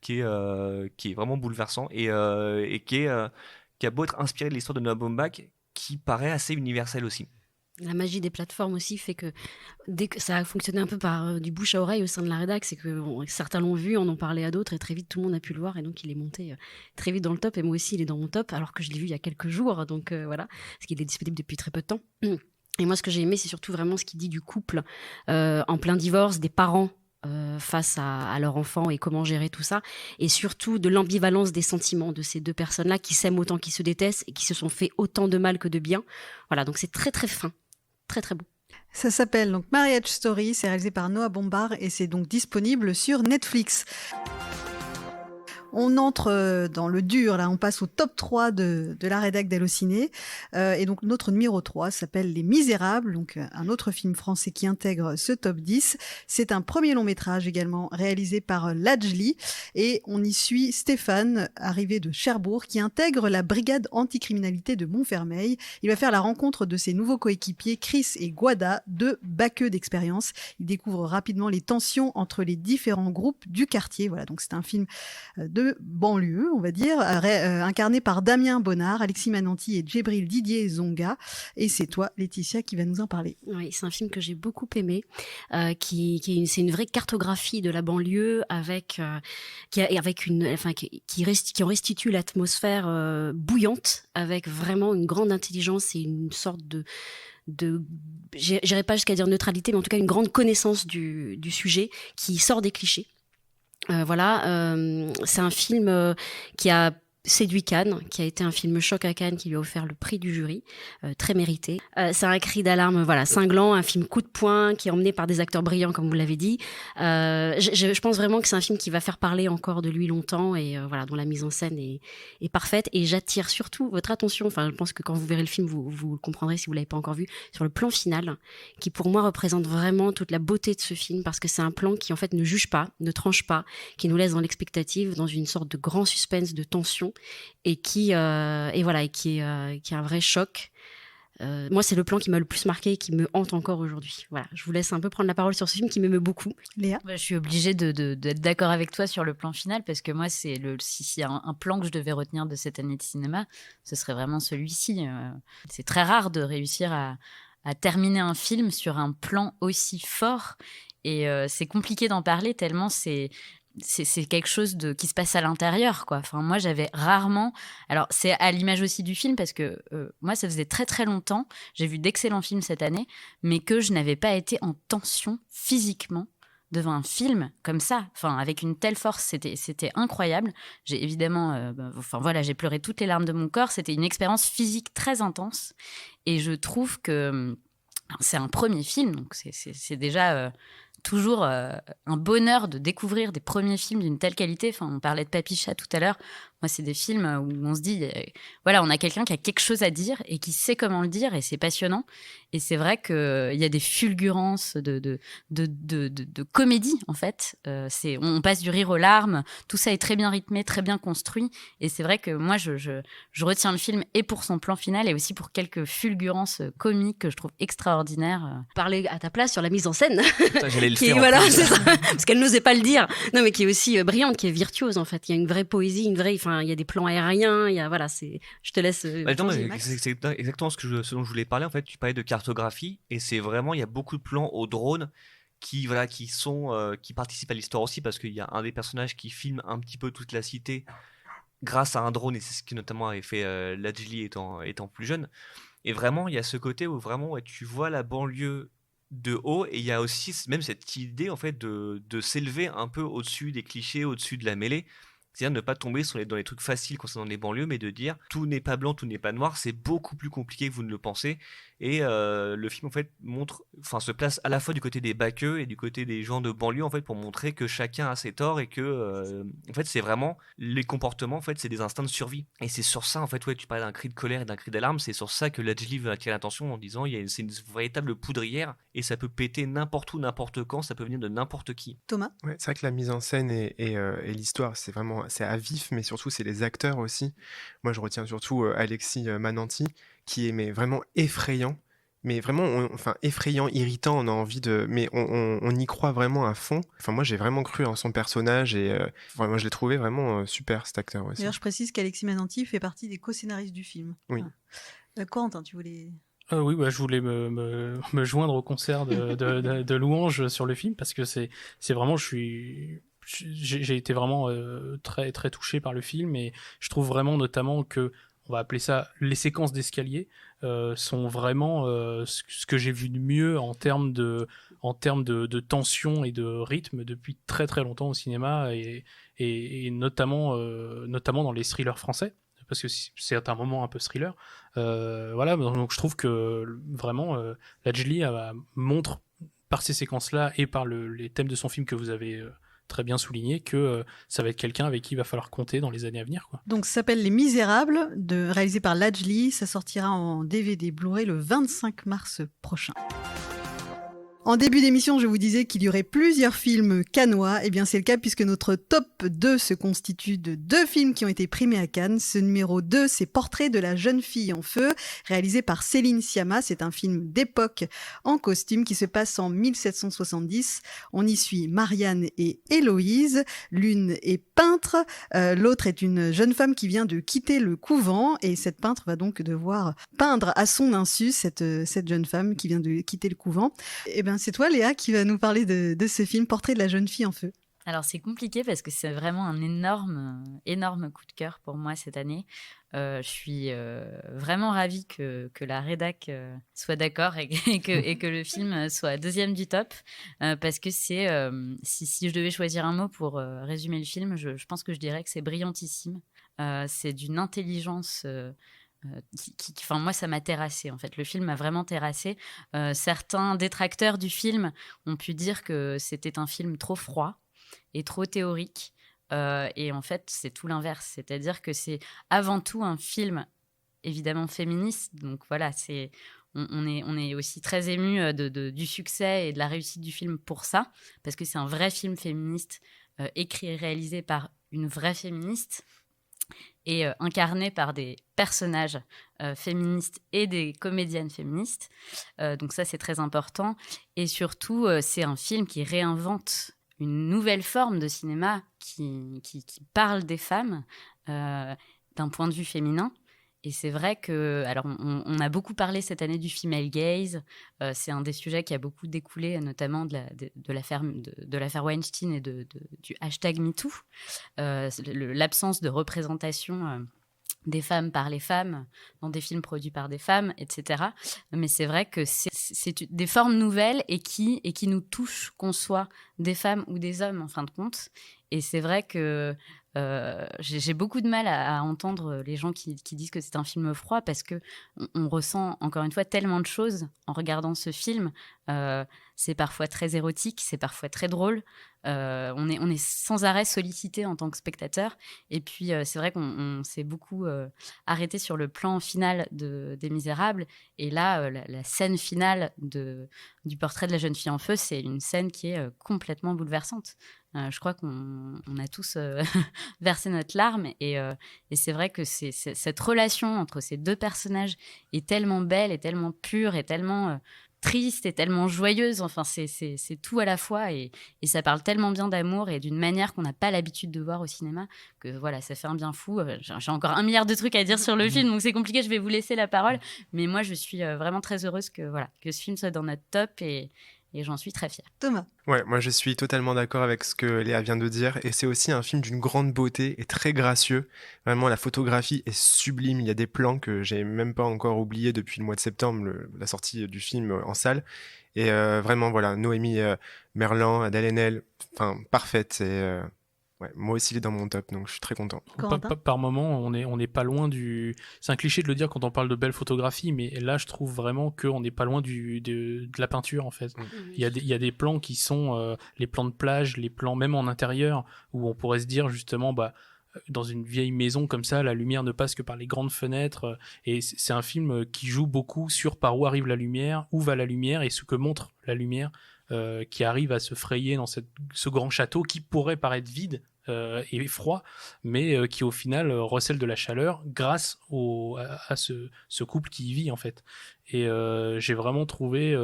qui est vraiment bouleversant et qui a beau être inspiré de l'histoire de Noah Baumbach, qui paraît assez universelle aussi. La magie des plateformes aussi fait que dès que ça a fonctionné un peu par du bouche à oreille au sein de la rédac, c'est que certains l'ont vu, en ont parlé à d'autres et très vite tout le monde a pu le voir et donc il est monté très vite dans le top et moi aussi il est dans mon top alors que je l'ai vu il y a quelques jours donc voilà, parce qu'il est disponible depuis très peu de temps. Et moi, ce que j'ai aimé, c'est surtout vraiment ce qu'il dit du couple en plein divorce, des parents face à leur enfant et comment gérer tout ça. Et surtout de l'ambivalence des sentiments de ces deux personnes-là qui s'aiment autant qu'ils se détestent et qui se sont fait autant de mal que de bien. Voilà, donc c'est très très fin, très très beau. Ça s'appelle donc Marriage Story, c'est réalisé par Noah Baumbach et c'est donc disponible sur Netflix. On entre dans le dur, là, on passe au top 3 de la rédac d'Allociné. Et donc, notre numéro 3 s'appelle Les Misérables, donc un autre film français qui intègre ce top 10. C'est un premier long métrage également réalisé par Lajli. Et on y suit Stéphane, arrivé de Cherbourg, qui intègre la brigade anticriminalité de Montfermeil. Il va faire la rencontre de ses nouveaux coéquipiers, Chris et Guada, deux baqueux d'expérience. Il découvre rapidement les tensions entre les différents groupes du quartier. Voilà, donc c'est un film de banlieue, on va dire, incarné par Damien Bonnard, Alexis Mananti et Djibril Didier Zonga. Et c'est toi, Laetitia, qui va nous en parler. Oui, c'est un film que j'ai beaucoup aimé, c'est une vraie cartographie de la banlieue qui restitue l'atmosphère bouillante avec vraiment une grande intelligence et une sorte de j'irai pas jusqu'à dire neutralité, mais en tout cas une grande connaissance du sujet qui sort des clichés. C'est un film qui a séduit Cannes, qui a été un film choc à Cannes, qui lui a offert le prix du jury, très mérité. C'est un cri d'alarme, cinglant, un film coup de poing, qui est emmené par des acteurs brillants, comme vous l'avez dit. Je pense vraiment que c'est un film qui va faire parler encore de lui longtemps, et dont la mise en scène est parfaite. Et j'attire surtout votre attention, je pense que quand vous verrez le film, vous le comprendrez si vous l'avez pas encore vu, sur le plan final, qui pour moi représente vraiment toute la beauté de ce film, parce que c'est un plan qui en fait ne juge pas, ne tranche pas, qui nous laisse dans l'expectative, dans une sorte de grand suspense, de tension, et qui est un vrai choc. Moi, c'est le plan qui m'a le plus marqué et qui me hante encore aujourd'hui. Voilà, je vous laisse un peu prendre la parole sur ce film qui m'émeut beaucoup. Léa ? Je suis obligée d'être d'accord avec toi sur le plan final parce que moi, s'il y a un plan que je devais retenir de cette année de cinéma, ce serait vraiment celui-ci. C'est très rare de réussir à terminer un film sur un plan aussi fort et c'est compliqué d'en parler tellement c'est quelque chose qui se passe à l'intérieur, quoi. Enfin, moi, j'avais rarement... Alors, c'est à l'image aussi du film, parce que moi, ça faisait très, très longtemps, j'ai vu d'excellents films cette année, mais que je n'avais pas été en tension physiquement devant un film comme ça, avec une telle force, c'était incroyable. J'ai évidemment... j'ai pleuré toutes les larmes de mon corps, c'était une expérience physique très intense, et je trouve que... c'est un premier film, donc c'est déjà... toujours un bonheur de découvrir des premiers films d'une telle qualité. On parlait de Papy Chat tout à l'heure. Moi, c'est des films où on se dit, on a quelqu'un qui a quelque chose à dire et qui sait comment le dire et c'est passionnant. Et c'est vrai qu'il y a des fulgurances de comédie, en fait. On passe du rire aux larmes. Tout ça est très bien rythmé, très bien construit. Et c'est vrai que moi, je retiens le film et pour son plan final et aussi pour quelques fulgurances comiques que je trouve extraordinaires. Parler à ta place sur la mise en scène. J'allais le qui est, faire. c'est ça, parce qu'elle n'osait pas le dire. Non, mais qui est aussi brillante, qui est virtuose, en fait. Il y a une vraie poésie, enfin, il y a des plans aériens, je te laisse. Non, changer, mais Max. c'est exactement ce dont je voulais parler. En fait, tu parlais de cartographie et c'est vraiment, il y a beaucoup de plans au drone qui participent à l'histoire aussi parce qu'il y a un des personnages qui filme un petit peu toute la cité grâce à un drone et c'est ce qui notamment avait fait Lajli étant plus jeune. Et vraiment, il y a ce côté où vraiment tu vois la banlieue de haut et il y a aussi même cette idée en fait de s'élever un peu au-dessus des clichés, au-dessus de la mêlée. C'est-à-dire ne pas tomber dans les trucs faciles concernant les banlieues, mais de dire tout n'est pas blanc, tout n'est pas noir, c'est beaucoup plus compliqué que vous ne le pensez. Et le film en fait se place à la fois du côté des baqueux et du côté des gens de banlieue en fait pour montrer que chacun a ses torts et que en fait c'est vraiment les comportements en fait c'est des instincts de survie. Et c'est sur ça en fait tu parlais d'un cri de colère et d'un cri d'alarme, c'est sur ça que Lajli veut attirer l'attention en disant c'est une véritable poudrière et ça peut péter n'importe où, n'importe quand, ça peut venir de n'importe qui. Thomas ? Ouais, c'est vrai que la mise en scène et l'histoire, c'est à vif, mais surtout c'est les acteurs aussi. Moi, je retiens surtout Alexis Mananti, qui est vraiment effrayant, mais vraiment, effrayant, irritant. On a envie mais on y croit vraiment à fond. Enfin, moi, j'ai vraiment cru en son personnage et moi, je l'ai trouvé vraiment super cet acteur aussi. D'ailleurs, je précise qu'Alexis Mananti fait partie des co-scénaristes du film. Oui. Corentin, tu voulais... Oui, je voulais me joindre au concert de louanges sur le film parce que c'est vraiment, j'ai été vraiment très très touché par le film et je trouve vraiment notamment que, on va appeler ça les séquences d'escalier, sont vraiment ce que j'ai vu de mieux en termes de tension et de rythme depuis très très longtemps au cinéma et notamment dans les thrillers français. Parce que c'est un moment un peu thriller. Donc je trouve que vraiment Lajli montre par ces séquences-là et par les thèmes de son film que vous avez très bien souligné que ça va être quelqu'un avec qui il va falloir compter dans les années à venir, quoi. Donc ça s'appelle Les Misérables, réalisé par Lajli. Ça sortira en DVD Blu-ray le 25 mars prochain. En début d'émission, je vous disais qu'il y aurait plusieurs films cannois. Eh bien, c'est le cas puisque notre top 2 se constitue de 2 films qui ont été primés à Cannes. Ce numéro 2, c'est Portrait de la jeune fille en feu, réalisé par Céline Sciamma. C'est un film d'époque en costume qui se passe en 1770. On y suit Marianne et Héloïse. L'une est peintre, l'autre est une jeune femme qui vient de quitter le couvent. Et cette peintre va donc devoir peindre à son insu cette jeune femme qui vient de quitter le couvent. Eh bien, c'est toi, Léa, qui va nous parler de ce film Portrait de la jeune fille en feu. Alors, c'est compliqué parce que c'est vraiment un énorme coup de cœur pour moi cette année. Je suis vraiment ravie que la rédac soit d'accord et que le film soit deuxième du top. Parce que c'est, si je devais choisir un mot pour résumer le film, je pense que je dirais que c'est brillantissime. C'est d'une intelligence... moi ça m'a terrassée en fait, le film m'a vraiment terrassée. Certains détracteurs du film ont pu dire que c'était un film trop froid et trop théorique, et en fait c'est tout l'inverse, c'est-à-dire que c'est avant tout un film évidemment féministe, donc voilà, on est aussi très ému du succès et de la réussite du film pour ça, parce que c'est un vrai film féministe, écrit et réalisé par une vraie féministe et incarné par des personnages féministes et des comédiennes féministes. Donc ça, c'est très important. Et surtout, c'est un film qui réinvente une nouvelle forme de cinéma qui parle des femmes d'un point de vue féminin. Et c'est vrai que, alors on a beaucoup parlé cette année du female gaze, c'est un des sujets qui a beaucoup découlé, notamment de l'affaire Weinstein et du hashtag MeToo, l'absence de représentation des femmes par les femmes dans des films produits par des femmes, etc. Mais c'est vrai que c'est des formes nouvelles et qui nous touchent, qu'on soit des femmes ou des hommes en fin de compte. Et c'est vrai que j'ai beaucoup de mal à entendre les gens qui disent que c'est un film froid, parce que on ressent encore une fois tellement de choses en regardant ce film. C'est parfois très érotique, c'est parfois très drôle. On est sans arrêt sollicité en tant que spectateur. Et puis c'est vrai qu'on s'est beaucoup arrêté sur le plan final des Misérables. Et là, la scène finale du Portrait de la jeune fille en feu, c'est une scène qui est complètement bouleversante. Je crois qu'on a tous versé notre larme, et c'est vrai que cette relation entre ces deux personnages est tellement belle, et tellement pure, et tellement triste et tellement joyeuse. Enfin, c'est tout à la fois et ça parle tellement bien d'amour et d'une manière qu'on n'a pas l'habitude de voir au cinéma que voilà, ça fait un bien fou. J'ai encore 1 milliard de trucs à dire sur le film, donc c'est compliqué, je vais vous laisser la parole. Mais moi, je suis vraiment très heureuse que ce film soit dans notre top et j'en suis très fière. Thomas. Ouais, moi je suis totalement d'accord avec ce que Léa vient de dire et c'est aussi un film d'une grande beauté et très gracieux. Vraiment, la photographie est sublime. Il y a des plans que j'ai même pas encore oubliés depuis le mois de septembre, la sortie du film en salle. Et vraiment, voilà, Noémie Merlan, Adèle Haenel, enfin parfaite. Et ouais, moi aussi, il est dans mon top, donc je suis très content. Par moment, on n'est pas loin du. C'est un cliché de le dire quand on parle de belle photographie, mais là, je trouve vraiment qu'on n'est pas loin de la peinture, en fait. Il y a des plans qui sont les plans de plage, les plans même en intérieur, où on pourrait se dire justement, dans une vieille maison comme ça, la lumière ne passe que par les grandes fenêtres. Et c'est un film qui joue beaucoup sur par où arrive la lumière, où va la lumière et ce que montre la lumière. Qui arrive à se frayer dans ce grand château qui pourrait paraître vide et froid, mais qui au final recèle de la chaleur grâce à ce couple qui y vit en fait. Et j'ai vraiment trouvé,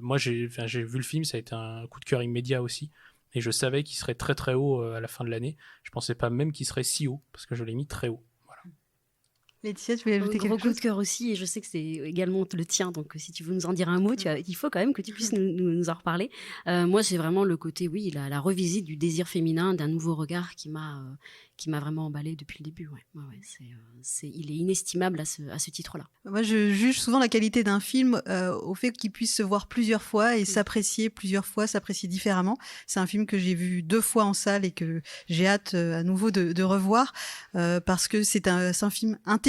moi j'ai vu le film, ça a été un coup de cœur immédiat aussi. Et je savais qu'il serait très très haut à la fin de l'année. Je pensais pas même qu'il serait si haut parce que je l'ai mis très haut. Laetitia, tu voulais ajouter quelque chose ? Gros coup de cœur aussi, et je sais que c'est également le tien, donc si tu veux nous en dire un mot, il faut quand même que tu puisses nous en reparler. Moi, c'est vraiment le côté, oui, la revisite du désir féminin, d'un nouveau regard qui m'a vraiment emballée depuis le début. Il est inestimable à ce titre-là. Moi, je juge souvent la qualité d'un film au fait qu'il puisse se voir plusieurs fois et s'apprécier plusieurs fois, s'apprécier différemment. C'est un film que j'ai vu 2 fois en salle et que j'ai hâte à nouveau de revoir parce que c'est un film intelligent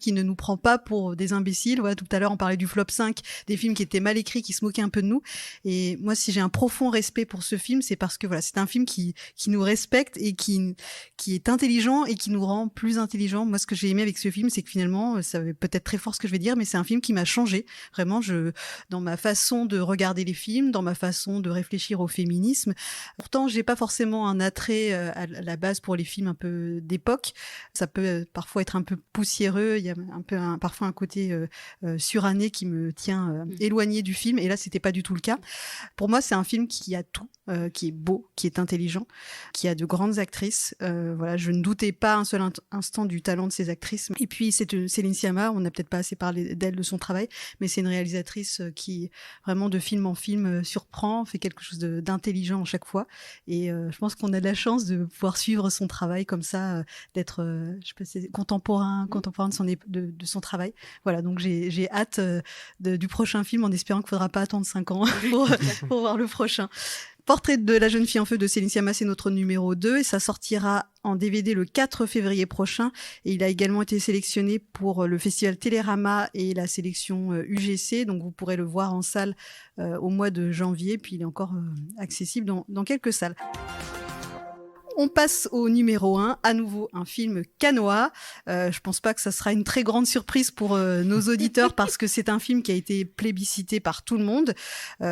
qui ne nous prend pas pour des imbéciles. Voilà, tout à l'heure, on parlait du flop 5, des films qui étaient mal écrits, qui se moquaient un peu de nous. Et moi, si j'ai un profond respect pour ce film, c'est parce que voilà, c'est un film qui nous respecte et qui est intelligent et qui nous rend plus intelligents. Moi, ce que j'ai aimé avec ce film, c'est que finalement, ça va peut-être très fort ce que je vais dire, mais c'est un film qui m'a changé. Vraiment, dans ma façon de regarder les films, dans ma façon de réfléchir au féminisme. Pourtant, j'ai pas forcément un attrait à la base pour les films un peu d'époque. Ça peut parfois être un peu poussiéreux. Il y a parfois un côté suranné qui me tient éloigné du film. Et là, c'était pas du tout le cas. Pour moi, c'est un film qui a tout, qui est beau, qui est intelligent, qui a de grandes actrices. Voilà, je ne doutais pas un seul instant du talent de ces actrices. Et puis, c'est Céline Sciamma. On n'a peut-être pas assez parlé d'elle, de son travail, mais c'est une réalisatrice qui, vraiment, de film en film, surprend, fait quelque chose d'intelligent à chaque fois. Et je pense qu'on a de la chance de pouvoir suivre son travail comme ça, d'être, je sais pas, c'est contemporain de son travail. Voilà, donc j'ai hâte du prochain film en espérant qu'il ne faudra pas attendre 5 ans pour voir le prochain. Portrait de la jeune fille en feu de Céline Sciamma, c'est notre numéro 2 et ça sortira en DVD le 4 février prochain. Et il a également été sélectionné pour le festival Télérama et la sélection UGC. Donc vous pourrez le voir en salle au mois de janvier. Puis il est encore accessible dans quelques salles. On passe au numéro 1, à nouveau un film cannois. Je pense pas que ça sera une très grande surprise pour nos auditeurs parce que c'est un film qui a été plébiscité par tout le monde.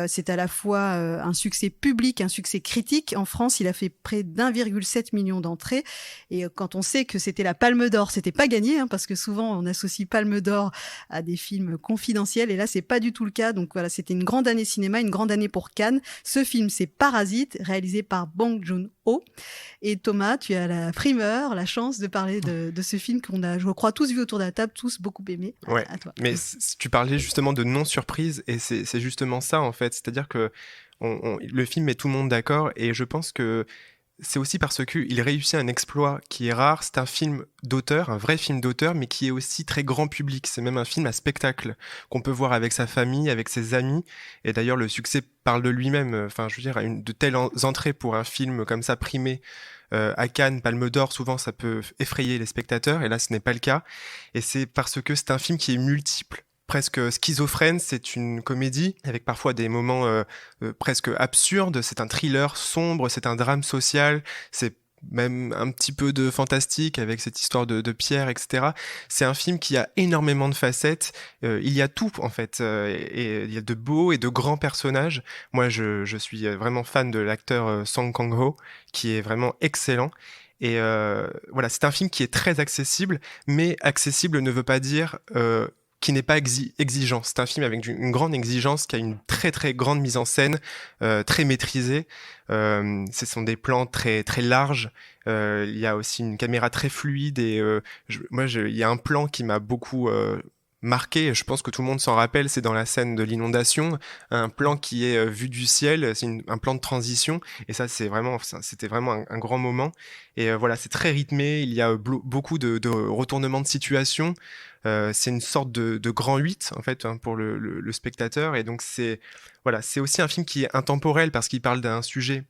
C'est à la fois un succès public, un succès critique. En France, il a fait près d'1,7 million d'entrées. Et quand on sait que c'était la Palme d'Or, c'était pas gagné, parce que souvent on associe Palme d'Or à des films confidentiels. Et là, c'est pas du tout le cas. Donc voilà, c'était une grande année cinéma, une grande année pour Cannes. Ce film, c'est Parasite, réalisé par Bong Joon-ho. Et Thomas, tu as la primeur, la chance de parler de ce film qu'on a, je crois, tous vu autour de la table, tous beaucoup aimé. Ouais, à toi. Mais tu parlais justement de non-surprise, et c'est justement ça, en fait. C'est-à-dire que le film met tout le monde d'accord, et je pense que c'est aussi parce qu'il réussit un exploit qui est rare. C'est un film d'auteur, un vrai film d'auteur, mais qui est aussi très grand public. C'est même un film à spectacle qu'on peut voir avec sa famille, avec ses amis. Et d'ailleurs, le succès parle de lui-même. Enfin, je veux dire, de telles entrées pour un film comme ça primé à Cannes, Palme d'Or, souvent ça peut effrayer les spectateurs. Et là, ce n'est pas le cas. Et c'est parce que c'est un film qui est multiple, presque schizophrène. C'est une comédie avec parfois des moments presque absurdes. C'est un thriller sombre, c'est un drame social, c'est même un petit peu de fantastique avec cette histoire de pierre, etc. C'est un film qui a énormément de facettes. Il y a tout, en fait. Et il y a de beaux et de grands personnages. Moi, je suis vraiment fan de l'acteur Song Kang-ho, qui est vraiment excellent. Et voilà, c'est un film qui est très accessible, mais accessible ne veut pas dire qui n'est pas exigeant. C'est un film avec une grande exigence, qui a une très très grande mise en scène, très maîtrisée. Ce sont des plans très très larges. Il y a aussi une caméra très fluide et il y a un plan qui m'a beaucoup marqué, je pense que tout le monde s'en rappelle, c'est dans la scène de l'inondation, un plan qui est vu du ciel, c'est un plan de transition, et ça c'était vraiment un grand moment, et voilà, c'est très rythmé, il y a beaucoup de retournements de situation, c'est une sorte de grand 8 en fait, hein, pour le spectateur, et donc c'est aussi un film qui est intemporel parce qu'il parle d'un sujet,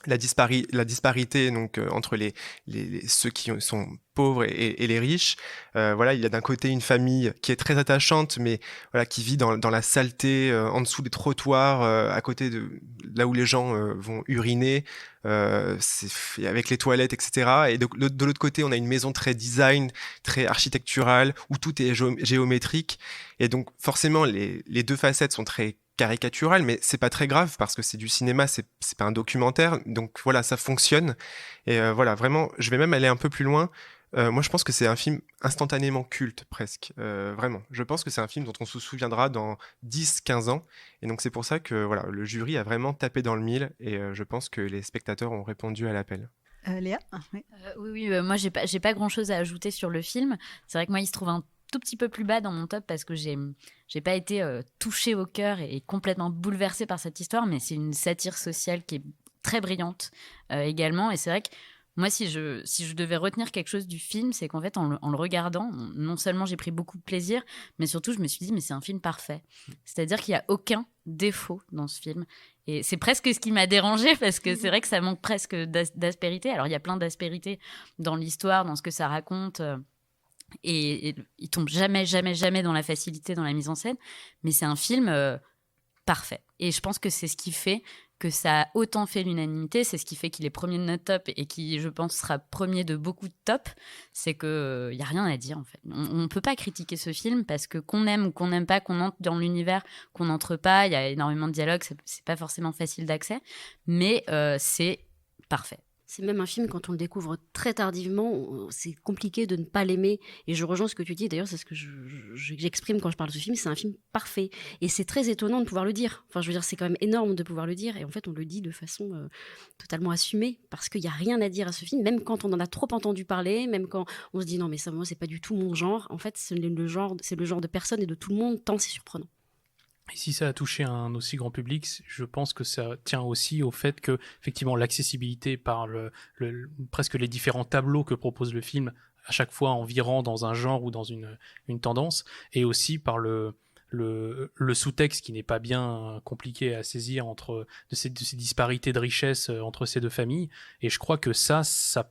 la disparité donc entre ceux qui sont pauvres et les riches. Voilà, il y a d'un côté une famille qui est très attachante, mais voilà, qui vit dans la saleté, en dessous des trottoirs, à côté de là où les gens vont uriner, avec les toilettes, etc. Et de l'autre côté, on a une maison très design, très architecturale, où tout est géométrique. Et donc forcément, les deux facettes sont très caricatural, mais c'est pas très grave parce que c'est du cinéma, c'est pas un documentaire, donc voilà, ça fonctionne. Et voilà, vraiment, je vais même aller un peu plus loin. Moi, je pense que c'est un film instantanément culte, presque. Vraiment. Je pense que c'est un film dont on se souviendra dans 10-15 ans. Et donc, c'est pour ça que voilà, le jury a vraiment tapé dans le mille et je pense que les spectateurs ont répondu à l'appel. Léa oui. Oui, moi, j'ai pas grand-chose à ajouter sur le film. C'est vrai que moi, il se trouve un tout petit peu plus bas dans mon top parce que j'ai pas été touchée au cœur et complètement bouleversée par cette histoire, mais c'est une satire sociale qui est très brillante également. Et c'est vrai que moi, si je devais retenir quelque chose du film, c'est qu'en fait, en le regardant, non seulement j'ai pris beaucoup de plaisir, mais surtout, je me suis dit, mais c'est un film parfait. C'est-à-dire qu'il n'y a aucun défaut dans ce film. Et c'est presque ce qui m'a dérangée, parce que c'est vrai que ça manque presque d'aspérité. Alors, il y a plein d'aspérité dans l'histoire, dans ce que ça raconte. Et il tombe jamais dans la facilité, dans la mise en scène. Mais c'est un film parfait. Et je pense que c'est ce qui fait que ça a autant fait l'unanimité, c'est ce qui fait qu'il est premier de notre top et qui, je pense, sera premier de beaucoup de tops, c'est qu'il n'y a rien à dire, en fait. On ne peut pas critiquer ce film parce que qu'on aime ou qu'on n'aime pas, qu'on entre dans l'univers, qu'on n'entre pas, il y a énormément de dialogues, c'est pas forcément facile d'accès, mais c'est parfait. C'est même un film, quand on le découvre très tardivement, c'est compliqué de ne pas l'aimer. Et je rejoins ce que tu dis, d'ailleurs, c'est ce que j'exprime quand je parle de ce film, c'est un film parfait. Et c'est très étonnant de pouvoir le dire. Enfin, je veux dire, c'est quand même énorme de pouvoir le dire. Et en fait, on le dit de façon totalement assumée, parce qu'il n'y a rien à dire à ce film, même quand on en a trop entendu parler, même quand on se dit non, mais ça, moi, c'est pas du tout mon genre. En fait, c'est le genre de personne et de tout le monde, tant c'est surprenant. Et si ça a touché un aussi grand public, je pense que ça tient aussi au fait que, effectivement, l'accessibilité par presque les différents tableaux que propose le film, à chaque fois en virant dans un genre ou dans une tendance, et aussi par le sous-texte qui n'est pas bien compliqué à saisir de ces disparités de richesse entre ces deux familles. Et je crois que ça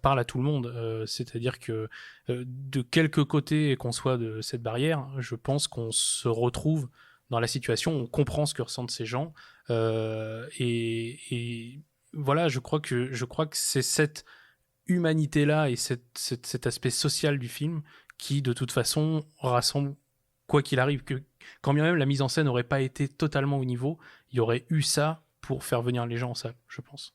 parle à tout le monde. C'est-à-dire que de quelque côté qu'on soit de cette barrière, je pense qu'on se retrouve dans la situation, on comprend ce que ressentent ces gens, et voilà, je crois que c'est cette humanité-là et cet aspect social du film qui, de toute façon, rassemble quoi qu'il arrive, que quand bien même la mise en scène n'aurait pas été totalement au niveau, il y aurait eu ça pour faire venir les gens en salle, je pense.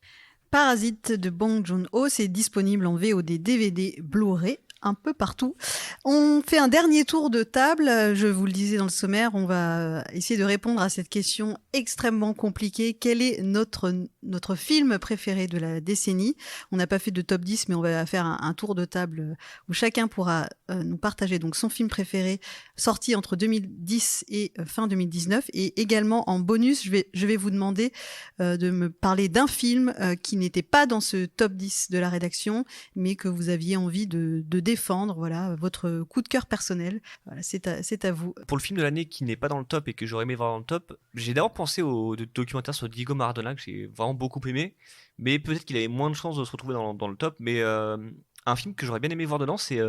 Parasite de Bong Joon-ho, c'est disponible en VOD, DVD, Blu-ray, un peu partout. On fait un dernier tour de table. Je vous le disais dans le sommaire, on va essayer de répondre à cette question extrêmement compliquée. Quel est notre film préféré de la décennie ? On n'a pas fait de top 10, mais on va faire un tour de table où chacun pourra nous partager donc son film préféré sorti entre 2010 et fin 2019. Et également en bonus, je vais vous demander de me parler d'un film qui n'était pas dans ce top 10 de la rédaction, mais que vous aviez envie de défendre, voilà, votre coup de cœur personnel. Voilà, c'est à vous. Pour le film de l'année qui n'est pas dans le top et que j'aurais aimé voir dans le top, j'ai d'abord pensé au documentaire sur Diego Maradona que j'ai vraiment beaucoup aimé, mais peut-être qu'il avait moins de chances de se retrouver dans le top, mais un film que j'aurais bien aimé voir dedans, c'est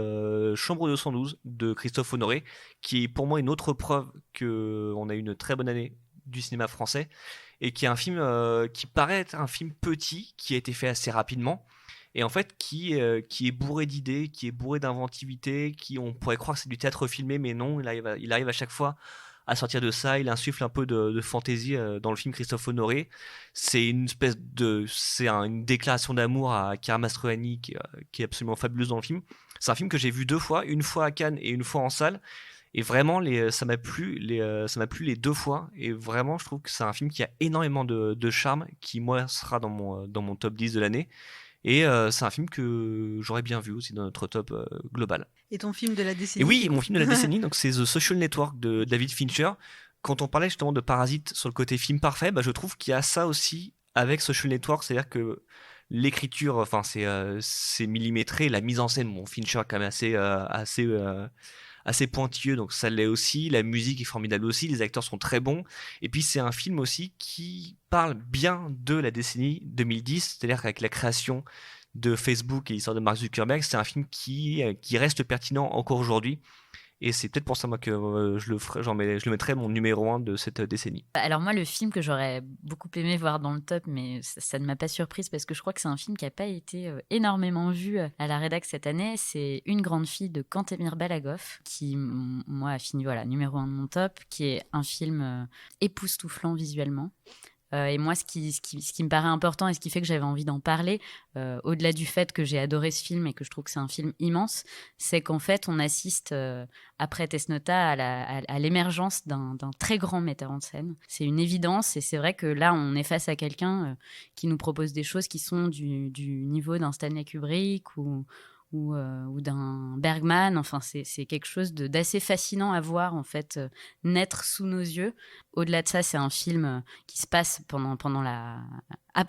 Chambre 212 de Christophe Honoré, qui est pour moi une autre preuve qu'on a eu une très bonne année du cinéma français, et qui est un film qui paraît être un film petit, qui a été fait assez rapidement, et en fait qui est bourré d'idées, qui est bourré d'inventivité, on pourrait croire que c'est du théâtre filmé, mais non, il arrive à chaque fois à sortir de ça, il insuffle un peu de fantaisie dans le film Christophe Honoré. C'est une déclaration d'amour à Chiara Mastroianni qui est absolument fabuleuse dans le film. C'est un film que j'ai vu 2 fois, une fois à Cannes et une fois en salle, Et vraiment, ça m'a plu les 2 fois. Et vraiment, je trouve que c'est un film qui a énormément de charme, qui, moi, sera dans mon top 10 de l'année. Et c'est un film que j'aurais bien vu aussi dans notre top global. Et ton film de la décennie? Et oui, mon film de la décennie, donc c'est The Social Network de David Fincher. Quand on parlait justement de Parasite sur le côté film parfait, je trouve qu'il y a ça aussi avec Social Network, c'est-à-dire que l'écriture, enfin c'est millimétré, la mise en scène, Fincher est quand même assez pointilleux, donc ça l'est aussi. La musique est formidable aussi, les acteurs sont très bons. Et puis c'est un film aussi qui parle bien de la décennie 2010, c'est-à-dire qu'avec la création de Facebook et l'histoire de Mark Zuckerberg, c'est un film qui reste pertinent encore aujourd'hui. Et c'est peut-être pour ça moi que je le mettrais mon numéro 1 de cette décennie. Alors moi, le film que j'aurais beaucoup aimé voir dans le top, mais ça ne m'a pas surprise parce que je crois que c'est un film qui n'a pas été énormément vu à la rédac cette année, c'est Une grande fille de Cantemir Balagov, qui moi a fini numéro 1 de mon top, qui est un film époustouflant visuellement. Et moi, ce qui me paraît important et ce qui fait que j'avais envie d'en parler, au-delà du fait que j'ai adoré ce film et que je trouve que c'est un film immense, c'est qu'en fait, on assiste, après Tess Nota, à l'émergence d'un très grand metteur en scène. C'est une évidence et c'est vrai que là, on est face à quelqu'un qui nous propose des choses qui sont du niveau d'un Stanley Kubrick ou d'un Bergman. Enfin, c'est quelque chose d'assez fascinant à voir en fait naître sous nos yeux. Au-delà de ça, c'est un film qui se passe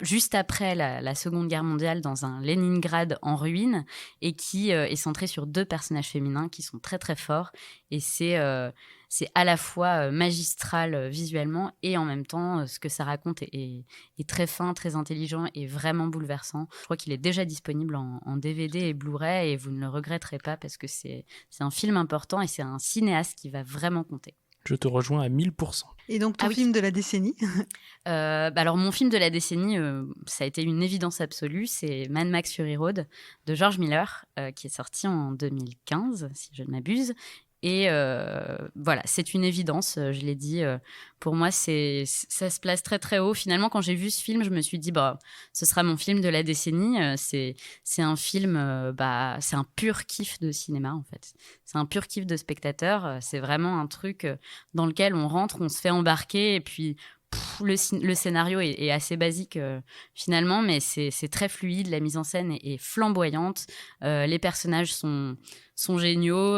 juste après la Seconde Guerre mondiale dans un Leningrad en ruine et qui est centré sur 2 personnages féminins qui sont très très forts et c'est à la fois magistral visuellement et en même temps ce que ça raconte est très fin, très intelligent et vraiment bouleversant. Je crois qu'il est déjà disponible en DVD et Blu-ray et vous ne le regretterez pas parce que c'est un film important et c'est un cinéaste qui va vraiment compter. Je te rejoins à 1000%. Et donc ton film de la décennie? Alors mon film de la décennie, ça a été une évidence absolue, c'est Mad Max Fury Road de George Miller, qui est sorti en 2015, si je ne m'abuse. Et voilà, c'est une évidence, je l'ai dit. Pour moi, ça se place très très haut. Finalement, quand j'ai vu ce film, je me suis dit, ce sera mon film de la décennie. C'est un film, c'est un pur kiff de cinéma en fait. C'est un pur kiff de spectateur. C'est vraiment un truc dans lequel on rentre, on se fait embarquer et puis le scénario est assez basique finalement, mais c'est très fluide. La mise en scène est flamboyante. Les personnages sont géniaux.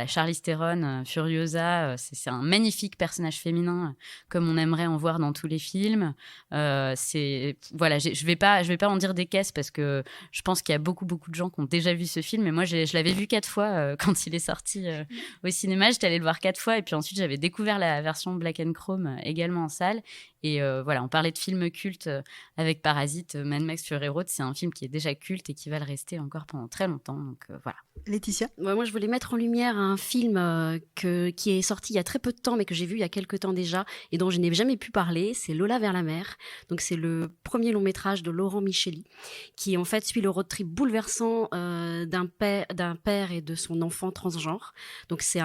Charlize Theron, Furiosa, c'est un magnifique personnage féminin comme on aimerait en voir dans tous les films. Je vais pas en dire des caisses parce que je pense qu'il y a beaucoup de gens qui ont déjà vu ce film. Mais moi, je l'avais vu 4 fois quand il est sorti au cinéma. J'étais allée le voir 4 fois et puis ensuite j'avais découvert la version Black and Chrome également en salle. Et on parlait de films cultes avec Parasite, Mad Max Fury Road, c'est un film qui est déjà culte et qui va le rester encore pendant très longtemps. Donc voilà. Laetitia? Moi, je voulais mettre en lumière un film qui est sorti il y a très peu de temps, mais que j'ai vu il y a quelques temps déjà et dont je n'ai jamais pu parler. C'est Lola vers la mer. Donc c'est le premier long métrage de Laurent Micheli, qui en fait suit le road trip bouleversant d'un père et de son enfant transgenre. Donc c'est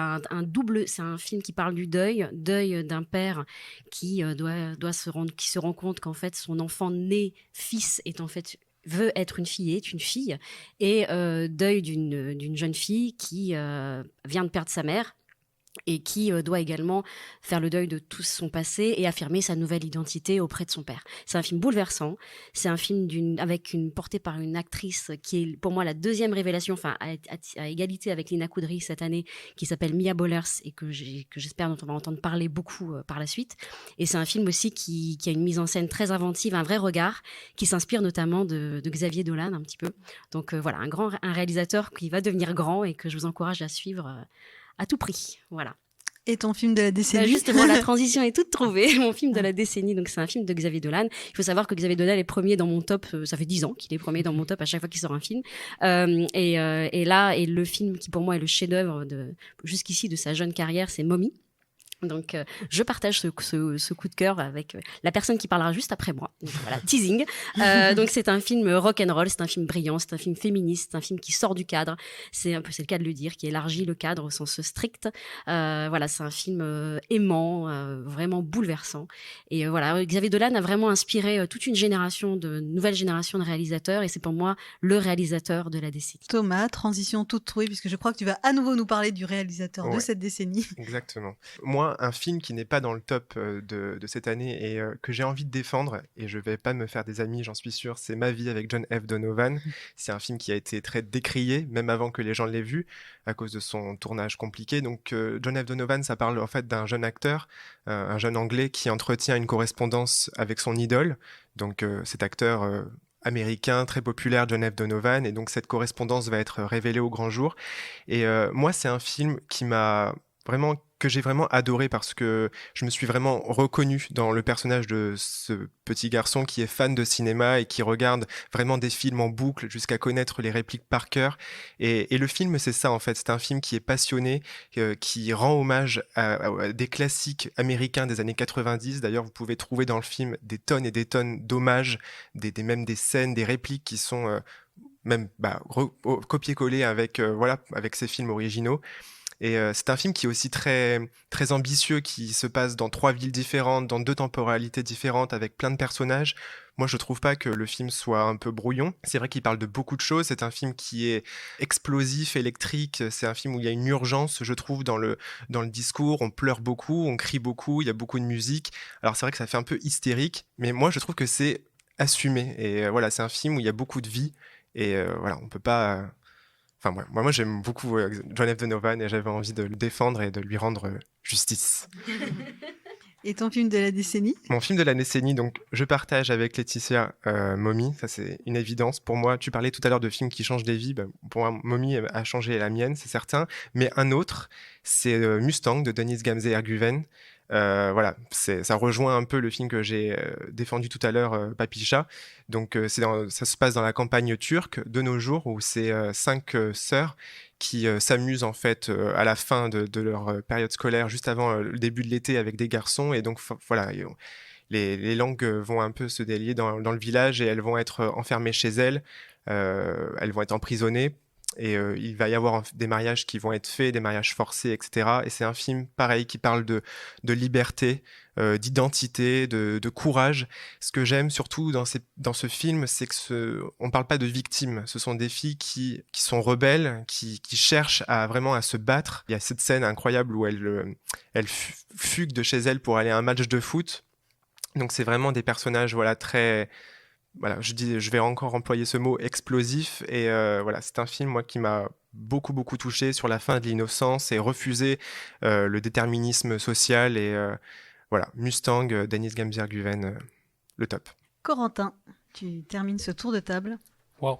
c'est un film qui parle du deuil d'un père qui se rend compte qu'en fait son enfant né fils est en fait veut être une fille et est une fille, et deuil d'une jeune fille qui vient de perdre sa mère et qui doit également faire le deuil de tout son passé et affirmer sa nouvelle identité auprès de son père. C'est un film bouleversant, c'est un film porté par une actrice qui est pour moi la deuxième révélation, à égalité avec Lina Koudry cette année, qui s'appelle Mia Bollers et que j'espère dont on va entendre parler beaucoup par la suite. Et c'est un film aussi qui a une mise en scène très inventive, un vrai regard, qui s'inspire notamment de Xavier Dolan un petit peu. Donc voilà, un réalisateur qui va devenir grand et que je vous encourage à suivre à tout prix, voilà. Et ton film de la décennie? Justement, la transition est toute trouvée. Mon film de la décennie, donc c'est un film de Xavier Dolan. Il faut savoir que Xavier Dolan est premier dans mon top. Ça fait 10 ans qu'il est premier dans mon top à chaque fois qu'il sort un film. Et là, le film qui pour moi est le chef-d'œuvre jusqu'ici de sa jeune carrière, c'est Mommy. Donc, je partage ce coup de cœur avec la personne qui parlera juste après moi. Donc, voilà, teasing. Donc, c'est un film rock'n'roll, c'est un film brillant, c'est un film féministe, c'est un film qui sort du cadre. C'est le cas de le dire, qui élargit le cadre au sens strict. Voilà, c'est un film aimant, vraiment bouleversant. Et voilà, Xavier Dolan a vraiment inspiré toute une nouvelle génération de réalisateurs, et c'est pour moi le réalisateur de la décennie. Thomas, transition toute trouvée, puisque je crois que tu vas à nouveau nous parler du réalisateur de cette décennie. Exactement. Moi, un film qui n'est pas dans le top de cette année et que j'ai envie de défendre, et je vais pas me faire des amis, j'en suis sûr, c'est Ma vie avec John F. Donovan. C'est un film qui a été très décrié, même avant que les gens l'aient vu, à cause de son tournage compliqué. Donc John F. Donovan, ça parle en fait d'un jeune acteur, un jeune anglais qui entretient une correspondance avec son idole. Donc cet acteur américain très populaire, John F. Donovan, et donc cette correspondance va être révélée au grand jour. Et moi, c'est un film que j'ai vraiment adoré parce que je me suis vraiment reconnu dans le personnage de ce petit garçon qui est fan de cinéma et qui regarde vraiment des films en boucle jusqu'à connaître les répliques par cœur. Et le film, c'est ça en fait. C'est un film qui est passionné, qui rend hommage à des classiques américains des années 90. D'ailleurs, vous pouvez trouver dans le film des tonnes et des tonnes d'hommages, même des scènes, des répliques qui sont copier-coller avec ces films originaux. Et c'est un film qui est aussi très, très ambitieux, qui se passe dans 3 villes différentes, dans 2 temporalités différentes, avec plein de personnages. Moi, je trouve pas que le film soit un peu brouillon. C'est vrai qu'il parle de beaucoup de choses. C'est un film qui est explosif, électrique. C'est un film où il y a une urgence, je trouve, dans le discours. On pleure beaucoup, on crie beaucoup, il y a beaucoup de musique. Alors, c'est vrai que ça fait un peu hystérique, mais moi, je trouve que c'est assumé. Et voilà, c'est un film où il y a beaucoup de vie. Et voilà, on peut pas... Enfin, moi, j'aime beaucoup John F. Donovan et j'avais envie de le défendre et de lui rendre justice. Et ton film de la décennie ? Mon film de la décennie, donc, je partage avec Laetitia Mommy. Ça, c'est une évidence. Pour moi, tu parlais tout à l'heure de films qui changent des vies. Pour moi, Mommy a changé la mienne, c'est certain. Mais un autre, c'est Mustang de Dennis Gamze-Erguven. Voilà, ça rejoint un peu le film que j'ai défendu tout à l'heure, Papicha. Donc ça se passe dans la campagne turque de nos jours, où c'est 5 sœurs qui s'amusent en fait à la fin de leur période scolaire, juste avant le début de l'été, avec des garçons. Et donc voilà, les langues vont un peu se délier dans le village et elles vont être enfermées chez elles. Elles vont être emprisonnées. Et il va y avoir des mariages qui vont être faits, des mariages forcés, etc. Et c'est un film, pareil, qui parle de liberté, d'identité, de courage. Ce que j'aime surtout dans ce film, c'est que on parle pas de victimes. Ce sont des filles qui sont rebelles, qui cherchent vraiment à se battre. Il y a cette scène incroyable où elles fuguent de chez elles pour aller à un match de foot. Donc c'est vraiment des personnages, voilà, très... Voilà, je vais encore employer ce mot, explosif. Et voilà, c'est un film, moi, qui m'a beaucoup, beaucoup touché sur la fin de l'innocence et refusé le déterminisme social. Et voilà, Mustang, Dennis Gamze-Erguven, le top. Corentin, tu termines ce tour de table. Waouh.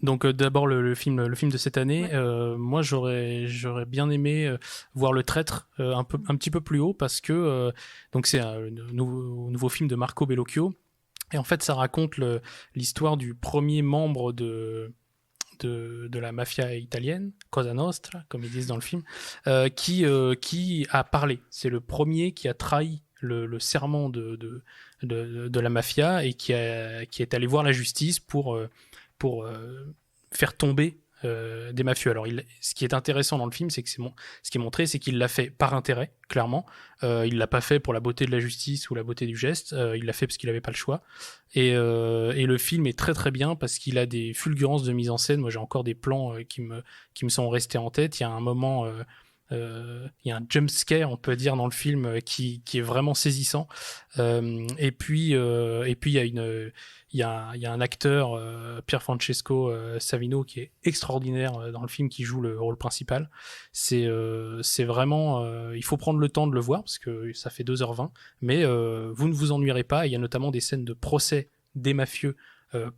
Donc d'abord le film de cette année. Ouais. Moi j'aurais bien aimé voir Le Traître un petit peu plus haut parce que donc c'est un nouveau film de Marco Bellocchio. Et en fait, ça raconte l'histoire du premier membre de la mafia italienne, Cosa Nostra, comme ils disent dans le film, qui a parlé. C'est le premier qui a trahi le serment de la mafia et qui est allé voir la justice pour faire tomber des mafieux. Alors, ce qui est intéressant dans le film, c'est que ce qui est montré, c'est qu'il l'a fait par intérêt, clairement. Il l'a pas fait pour la beauté de la justice ou la beauté du geste. Il l'a fait parce qu'il avait pas le choix. Et le film est très très bien parce qu'il a des fulgurances de mise en scène. Moi, j'ai encore des plans qui me sont restés en tête. Il y a un moment, il y a un jump scare, on peut dire, dans le film qui est vraiment saisissant. Et puis il y a un acteur, Pier Francesco Savino, qui est extraordinaire dans le film, qui joue le rôle principal. C'est vraiment... il faut prendre le temps de le voir, parce que ça fait 2h20, mais vous ne vous ennuierez pas. Il y a notamment des scènes de procès des mafieux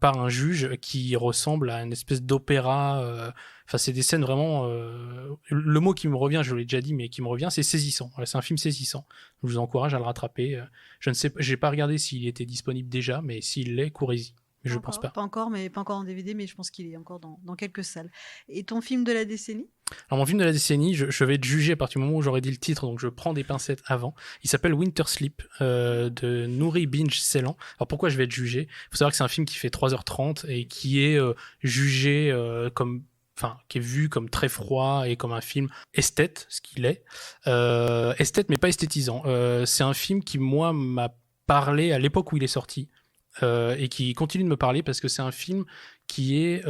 par un juge qui ressemble à une espèce d'opéra. Enfin, c'est des scènes vraiment... le mot qui me revient, je l'ai déjà dit, mais qui me revient, c'est saisissant. Voilà, c'est un film saisissant. Je vous encourage à le rattraper. Je ne sais, j'ai pas regardé s'il était disponible déjà, mais s'il l'est, courez-y. mais je pense pas. Pas encore en DVD, mais je pense qu'il est encore dans quelques salles. Et ton film de la décennie ? Alors mon film de la décennie, je vais être jugé à partir du moment où j'aurai dit le titre, donc je prends des pincettes avant. Il s'appelle Winter Sleep de Nouri Binge Ceylan. Alors pourquoi je vais être jugé ? Il faut savoir que c'est un film qui fait 3h30 et qui est jugé qui est vu comme très froid et comme un film esthète, ce qu'il est. Esthète mais pas esthétisant. C'est un film qui moi m'a parlé à l'époque où il est sorti. Et qui continue de me parler parce que c'est un film qui est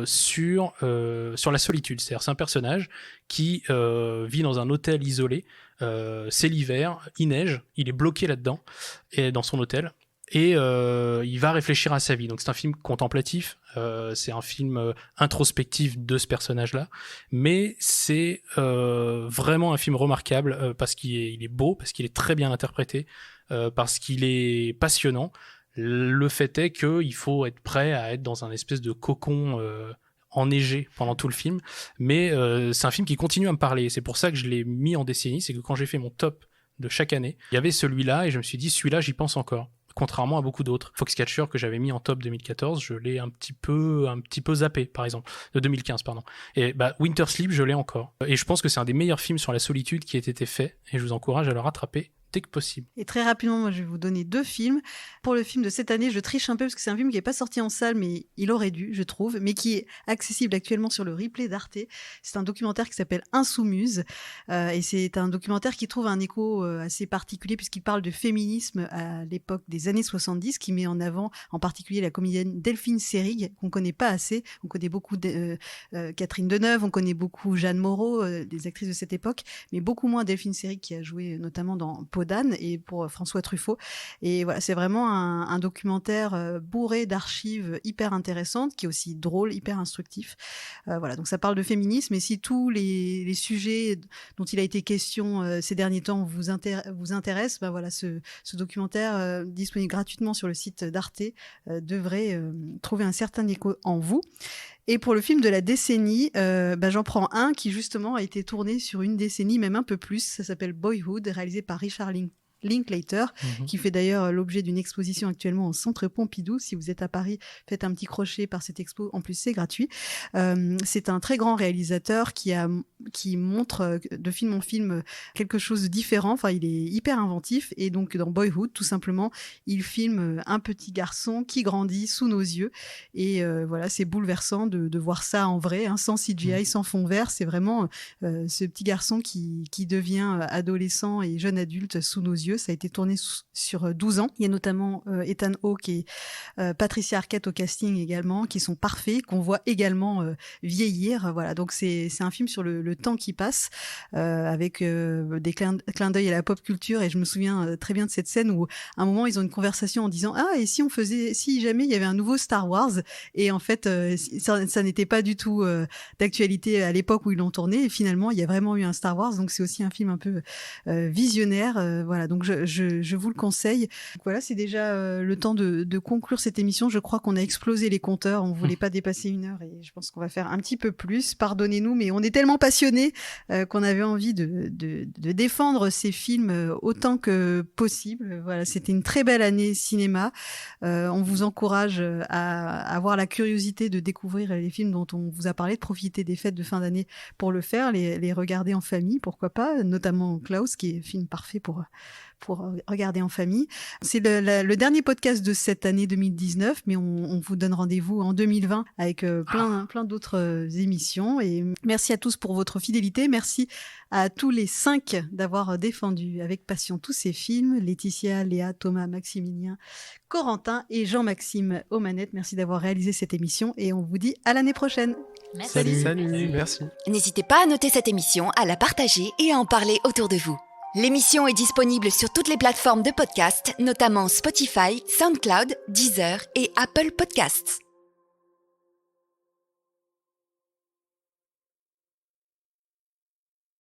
sur la solitude. C'est-à-dire c'est un personnage qui vit dans un hôtel isolé, c'est l'hiver, il neige, il est bloqué là-dedans, et dans son hôtel, et il va réfléchir à sa vie. Donc c'est un film contemplatif, c'est un film introspectif de ce personnage-là, mais c'est vraiment un film remarquable parce qu'il est beau, parce qu'il est très bien interprété, parce qu'il est passionnant. Le fait est qu'il faut être prêt à être dans un espèce de cocon enneigé pendant tout le film, mais c'est un film qui continue à me parler. C'est pour ça que je l'ai mis en décennie, c'est que quand j'ai fait mon top de chaque année, il y avait celui-là et je me suis dit celui-là j'y pense encore. Contrairement à beaucoup d'autres. Foxcatcher que j'avais mis en top 2014, je l'ai un petit peu zappé, par exemple, de 2015, pardon. Et Winter Sleep, je l'ai encore. Et je pense que c'est un des meilleurs films sur la solitude qui ait été fait, et je vous encourage à le rattraper dès que possible. Et très rapidement, moi, je vais vous donner 2 films. Pour le film de cette année, je triche un peu parce que c'est un film qui n'est pas sorti en salle, mais il aurait dû, je trouve, mais qui est accessible actuellement sur le replay d'Arte. C'est un documentaire qui s'appelle Insoumise, et c'est un documentaire qui trouve un écho assez particulier puisqu'il parle de féminisme à l'époque des années 70, qui met en avant en particulier la comédienne Delphine Seyrig, qu'on connaît pas assez. On connaît beaucoup Catherine Deneuve, on connaît beaucoup Jeanne Moreau, des actrices de cette époque, mais beaucoup moins Delphine Seyrig qui a joué notamment dans d'Anne et pour François Truffaut. Et voilà, c'est vraiment un documentaire bourré d'archives hyper intéressantes, qui est aussi drôle, hyper instructif. Voilà, donc ça parle de féminisme, et si tous les sujets dont il a été question ces derniers temps vous intéressent, voilà, ce documentaire disponible gratuitement sur le site d'Arte devrait trouver un certain écho en vous. Et pour le film de la décennie, j'en prends un qui justement a été tourné sur une décennie, même un peu plus. Ça s'appelle Boyhood, réalisé par Richard Linklater, qui fait d'ailleurs l'objet d'une exposition actuellement au Centre Pompidou. Si vous êtes à Paris, faites un petit crochet par cette expo. En plus, c'est gratuit. C'est un très grand réalisateur qui montre de film en film quelque chose de différent. Enfin, il est hyper inventif. Et donc, dans Boyhood, tout simplement, il filme un petit garçon qui grandit sous nos yeux. Et voilà, c'est bouleversant de voir ça en vrai, hein, sans CGI, sans fond vert. C'est vraiment ce petit garçon qui devient adolescent et jeune adulte sous nos yeux. Ça a été tourné sur 12 ans. Il y a notamment Ethan Hawke et Patricia Arquette au casting également, qui sont parfaits, qu'on voit également vieillir. Voilà, donc c'est un film sur le temps qui passe, avec des clins d'œil à la pop culture. Et je me souviens très bien de cette scène où, à un moment, ils ont une conversation en disant « Ah, et si jamais il y avait un nouveau Star Wars ?» Et en fait, ça n'était pas du tout d'actualité à l'époque où ils l'ont tourné. Et finalement, il y a vraiment eu un Star Wars. Donc c'est aussi un film un peu visionnaire. Voilà, donc je vous le conseille. Donc voilà, c'est déjà le temps de conclure cette émission. Je crois qu'on a explosé les compteurs. On voulait pas dépasser 1 heure et je pense qu'on va faire un petit peu plus. Pardonnez-nous, mais on est tellement passionnés qu'on avait envie de défendre ces films autant que possible. Voilà, c'était une très belle année cinéma. On vous encourage à avoir la curiosité de découvrir les films dont on vous a parlé, de profiter des fêtes de fin d'année pour le faire, les regarder en famille, pourquoi pas, notamment Klaus, qui est un film parfait pour regarder en famille. C'est le dernier podcast de cette année 2019, mais on vous donne rendez-vous en 2020 avec plein d'autres émissions. Et merci à tous pour votre fidélité. Merci à tous les 5 d'avoir défendu avec passion tous ces films. Laetitia, Léa, Thomas, Maximilien, Corentin et Jean-Maxime aux manettes. Merci d'avoir réalisé cette émission et on vous dit à l'année prochaine. Merci. Salut, merci. N'hésitez pas à noter cette émission, à la partager et à en parler autour de vous. L'émission est disponible sur toutes les plateformes de podcast, notamment Spotify, SoundCloud, Deezer et Apple Podcasts.